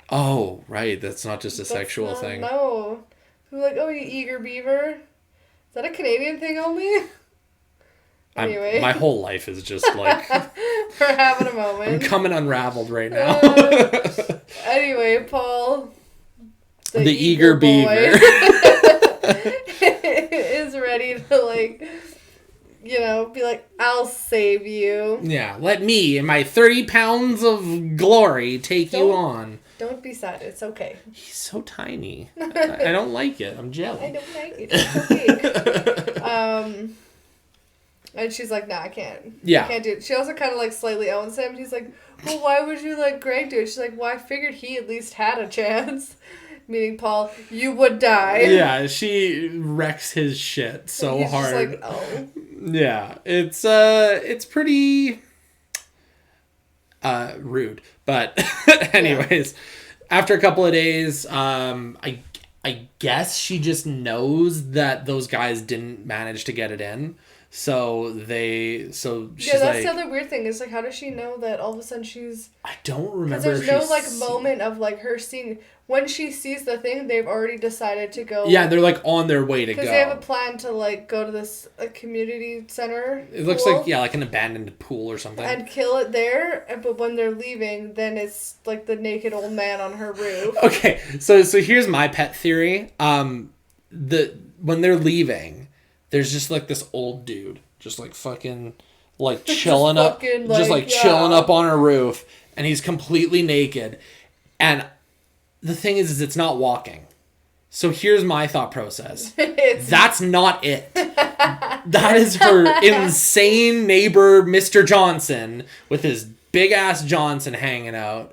Oh, right. That's not just a sexual thing. No. Who like, oh, you eager beaver? Is that a Canadian thing only? Anyway. My whole life is just like... We're having a moment. I'm coming unraveled right now. Anyway, Paul... The eager beaver. is ready to like, be like, I'll save you. Yeah, let me and my 30 pounds of glory take you on. Don't be sad. It's okay. He's so tiny. I don't like it. I'm jealous. I don't like it. It's okay. And she's like, nah, I can't. Yeah. I can't do it. She also kind of like slightly owns him. He's like, well, why would you let Greg do it? She's like, well, I figured he at least had a chance. Meaning, Paul, you would die. Yeah, she wrecks his shit so hard. Just like, oh. Yeah, it's pretty rude. But anyways, after a couple of days, I guess she just knows that those guys didn't manage to get it in. So she's that's the other weird thing is like, how does she know that all of a sudden she's... I don't remember. Because there's no like moment of like her seeing... When she sees the thing, they've already decided to go... Yeah, they're like on their way to go. Because they have a plan to like go to this community center. It looks like, like an abandoned pool or something. And kill it there, but when they're leaving, then it's like the naked old man on her roof. Okay, so here's my pet theory. When they're leaving, there's just like this old dude, just like fucking like chilling chilling up on her roof, and he's completely naked. And the thing is it's not walking. So here's my thought process. That's not it. That is her insane neighbor, Mr. Johnson, with his big ass Johnson hanging out,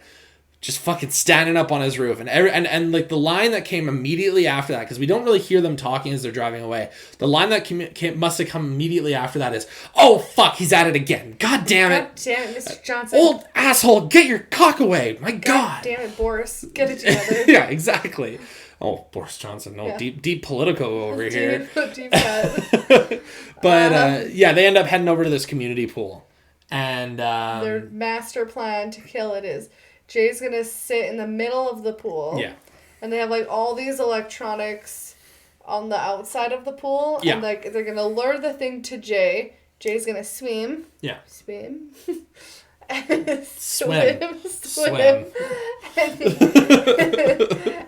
just fucking standing up on his roof. And like the line that came immediately after that, because we don't really hear them talking as they're driving away. The line that must have come immediately after that is, oh fuck, he's at it again. God damn it. God damn it, Mr. Johnson. Old asshole, get your cock away. My God. God damn it, Boris. Get it together. Yeah, exactly. Oh, Boris Johnson. No, deep Politico over here. Deep cut. But, they end up heading over to this community pool. And their master plan to kill it is Jay's going to sit in the middle of the pool. Yeah. And they have, like, all these electronics on the outside of the pool. Yeah. And, like, they're going to lure the thing to Jay. Jay's going to swim. Yeah. Swim. Swim.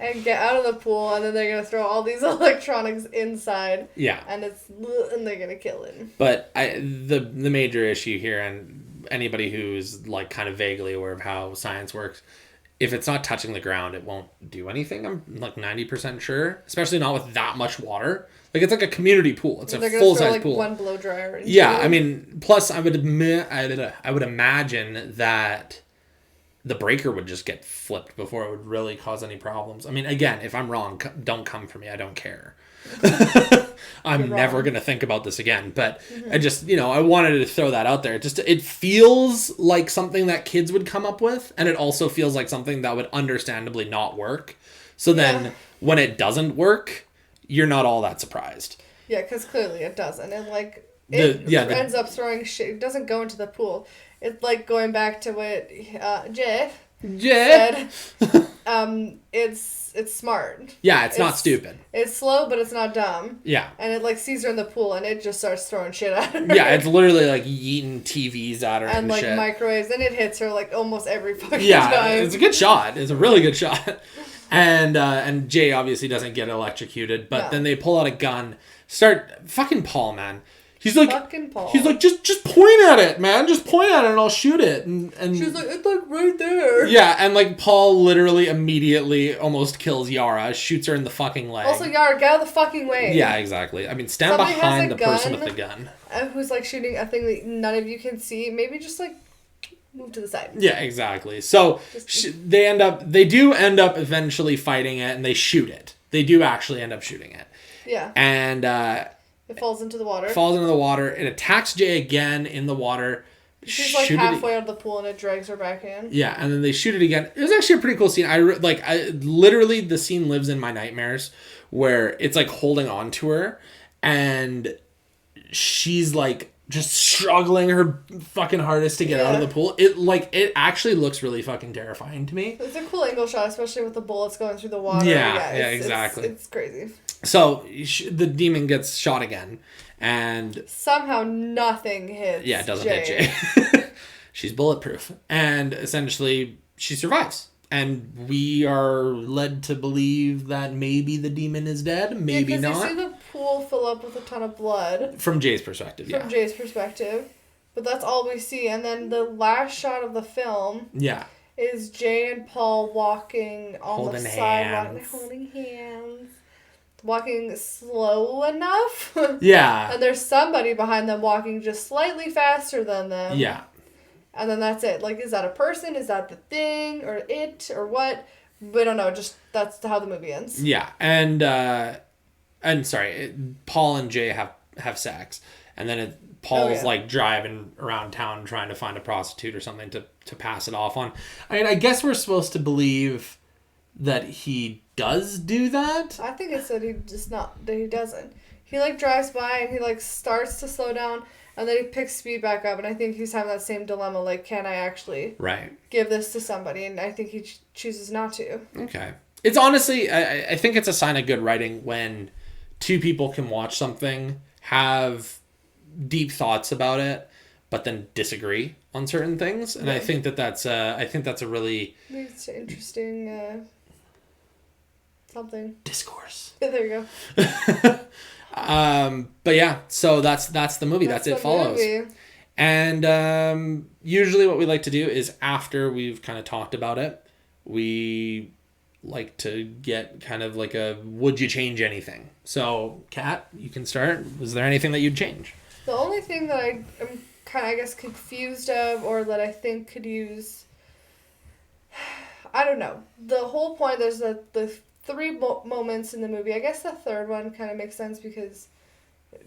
And get out of the pool, and then they're gonna throw all these electronics inside. Yeah. And they're gonna kill him. But the major issue here, and anybody who's like kind of vaguely aware of how science works, if it's not touching the ground, it won't do anything. I'm like 90% sure, especially not with that much water. Like it's like a community pool. It's a full size pool. One blow dryer. Yeah, I mean, plus I would imagine that the breaker would just get flipped before it would really cause any problems. I mean, again, if I'm wrong, don't come for me. I don't care. I'm never going to think about this again. But I just, I wanted to throw that out there. It feels like something that kids would come up with. And it also feels like something that would understandably not work. So then when it doesn't work, you're not all that surprised. Yeah, because clearly it doesn't. And it ends up throwing shit. It doesn't go into the pool. It's like going back to what Jeff said. It's smart. Yeah, it's not stupid. It's slow, but it's not dumb. Yeah. And it sees her in the pool, and it just starts throwing shit at her. Yeah, it's literally like yeeting TVs at her and shit. Microwaves, and it hits her almost every fucking time. Yeah, it's a good shot. It's a really good shot. And Jay obviously doesn't get electrocuted, but then they pull out a gun. Fucking Paul, man. He's like, just point at it, man. Just point at it and I'll shoot it. And she's like, it's like right there. Yeah, and like Paul literally immediately almost kills Yara, shoots her in the fucking leg. Also, Yara, get out of the fucking way. Yeah, exactly. I mean, stand behind the person with the gun. Who's like shooting a thing that none of you can see. Maybe just like move to the side. Yeah, exactly. So they do end up eventually fighting it, and they shoot it. They do actually end up shooting it. Yeah. And it falls into the water. It attacks Jay again in the water. She's like halfway out of the pool, and it drags her back in. Yeah, and then they shoot it again. It was actually a pretty cool scene. I literally, the scene lives in my nightmares where it's like holding on to her, and she's like just struggling her fucking hardest to get out of the pool. It actually looks really fucking terrifying to me. It's a cool angle shot, especially with the bullets going through the water. Yeah, exactly. It's crazy. So the demon gets shot again, and somehow nothing hits. Yeah, it doesn't hit Jay. She's bulletproof, and essentially she survives. And we are led to believe that maybe the demon is dead, maybe not. You see the pool fill up with a ton of blood. From Jay's perspective, From Jay's perspective. But that's all we see. And then the last shot of the film is Jay and Paul walking on the sidewalk. They're holding hands. Walking slow enough. Yeah. And there's somebody behind them walking just slightly faster than them. Yeah. And then that's it. Like, is that a person? Is that the thing? Or it? Or what? We don't know. Just, that's how the movie ends. Yeah. And sorry, Paul and Jay have sex. And then Paul's like driving around town trying to find a prostitute or something to pass it off on. I mean, I guess we're supposed to believe that he does do that. I think it's that he doesn't. He like drives by and he like starts to slow down and then he picks speed back up, and I think he's having that same dilemma, like, can I actually give this to somebody? And I think he chooses not to. Okay. It's honestly, I think it's a sign of good writing when two people can watch something, have deep thoughts about it, but then disagree on certain things. And I think that's a really... It's an interesting something. Discourse. There you go. But yeah, so that's the movie. That's It Follows. Movie. And usually what we like to do is after we've kind of talked about it, we like to get kind of like a would you change anything. So Kat, you can start. Was there anything that you'd change? The only thing that I am kind of, I guess, confused of, or that I think could use, I don't know. The whole point, there's the three moments in the movie. I guess the third one kind of makes sense because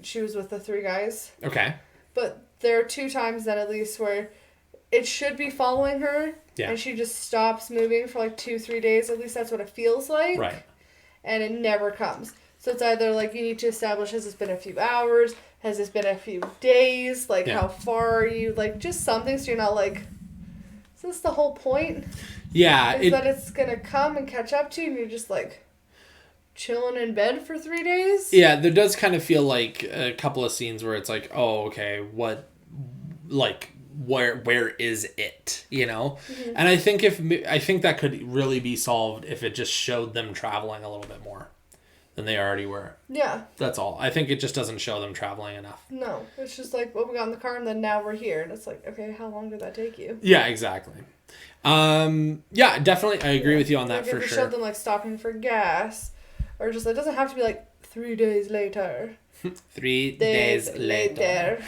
she was with the three guys. Okay. But there are 2 times then at least where it should be following her. Yeah. And she just stops moving for like 2-3 days. At least that's what it feels like. Right. And it never comes. So it's either like you need to establish, has this been a few hours? Has this been a few days? Like, how far are you? Like, just something so you're not like, is this the whole point? Yeah. Is that it's going to come and catch up to you and you're just like chilling in bed for 3 days? Yeah, there does kind of feel like a couple of scenes where it's like, oh, okay, what, like, where is it, you know? Mm-hmm. And I think that could really be solved if it just showed them traveling a little bit more than they already were. Yeah. That's all. I think it just doesn't show them traveling enough. No. It's just like, well, we got in the car and then now we're here. And it's like, okay, how long did that take you? Yeah, exactly. Yeah, definitely. I agree with you on that like for if sure. Showed them like stopping for gas, or just, it doesn't have to be like 3 days later. 3 days later.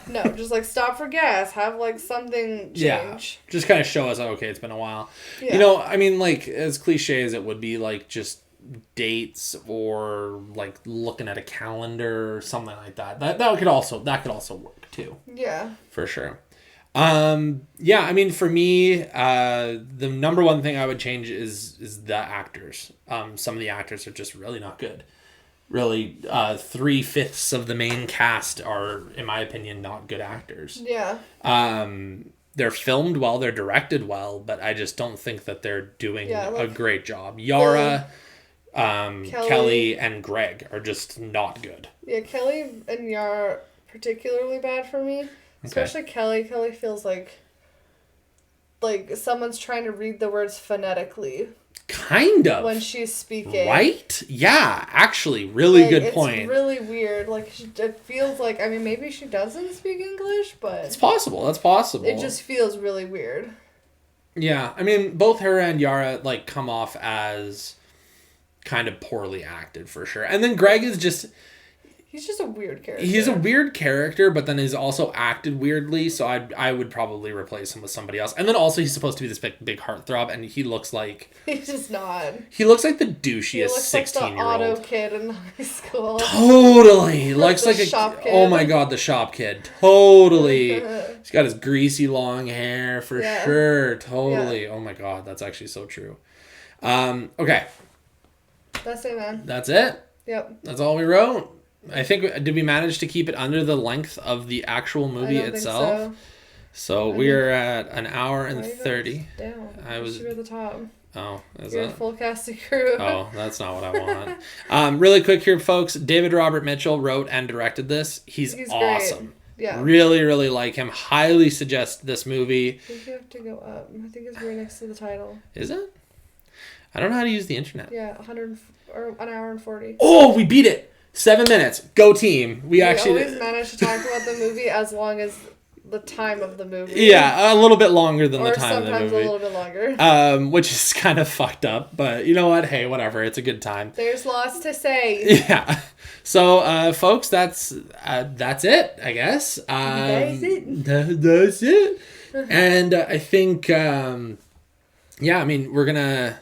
No, just like stop for gas. Have like something change. Yeah, just kind of show us, okay, it's been a while. Yeah. You know, I mean, like, as cliche as it would be, like, just dates or like looking at a calendar or something like that. That could also work too. Yeah. For sure. Yeah, I mean, for me, the number one thing I would change is the actors. Some of the actors are just really not good. Really, 3/5 of the main cast are, in my opinion, not good actors. Yeah. They're filmed well, they're directed well, but I just don't think that they're doing a great job. Yara, Kelly, and Greg are just not good. Yeah, Kelly and Yara are particularly bad for me. Especially Kelly. Kelly feels like someone's trying to read the words phonetically. Kind of. When she's speaking. Right? Yeah, actually, really good point. It's really weird. Like, it feels like, I mean, maybe she doesn't speak English, but... It's possible. That's possible. It just feels really weird. Yeah, I mean, both her and Yara, like, come off as kind of poorly acted, for sure. And then Greg is just... He's just a weird character. He's a weird character, but then he's also acted weirdly, so I would probably replace him with somebody else. And then also he's supposed to be this big heartthrob, and he looks like... He's just not. He looks like the douchiest 16-year-old. He looks like the auto kid in high school. Totally! Looks like a... Shop kid. Oh my god, the shop kid. Totally. He's got his greasy long hair, for sure. Totally. Yeah. Oh my god, that's actually so true. Okay. That's it, man. That's it? Yep. That's all we wrote. I think, did we manage to keep it under the length of the actual movie itself? Think so we're at an hour and 30. Down. You were at the top. Oh, is You're it? a full casting crew. Oh, that's not what I want. Really quick here, folks. David Robert Mitchell wrote and directed this. He's awesome. Great. Yeah. Really, really like him. Highly suggest this movie. I think you have to go up. I think it's right next to the title. Is it? I don't know how to use the internet. Yeah, 100 or an hour and 40. Oh, we beat it. 7 minutes. Go team. We actually always manage to talk about the movie as long as the time of the movie. Yeah, a little bit longer than the time of the movie. Or sometimes a little bit longer. Which is kind of fucked up, but you know what? Hey, whatever. It's a good time. There's lots to say. Yeah. So, folks, that's it, I guess. That's it. That's it. And I think, yeah, I mean, we're gonna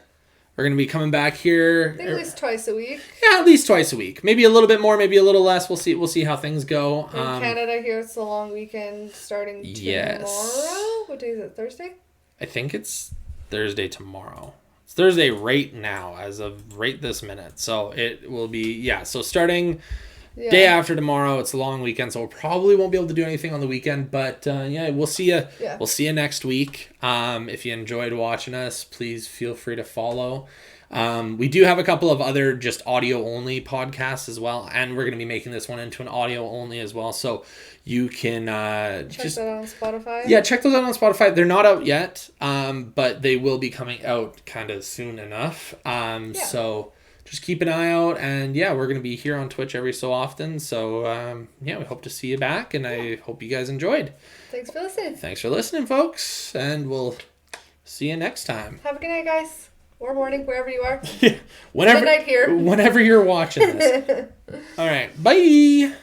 be coming back here. I think at least twice a week. Yeah, at least twice a week. Maybe a little bit more, maybe a little less. We'll see how things go. In Canada here, it's a long weekend starting tomorrow. What day is it? Thursday? I think it's Thursday tomorrow. It's Thursday right now, as of right this minute. So it will be, so starting day after tomorrow. It's a long weekend, so we probably won't be able to do anything on the weekend. But we'll see you. Yeah. We'll see you next week. If you enjoyed watching us, please feel free to follow. We do have a couple of other just audio only podcasts as well, and we're going to be making this one into an audio only as well. So you can check that out on Spotify. Yeah, check those out on Spotify. They're not out yet, but they will be coming out kind of soon enough. So just keep an eye out, and we're going to be here on Twitch every so often. So we hope to see you back, and I hope you guys enjoyed. Thanks for listening. Thanks for listening, folks, and we'll see you next time. Have a good night, guys. Or morning, wherever you are. Whenever, midnight here. Whenever you're watching this. All right. Bye.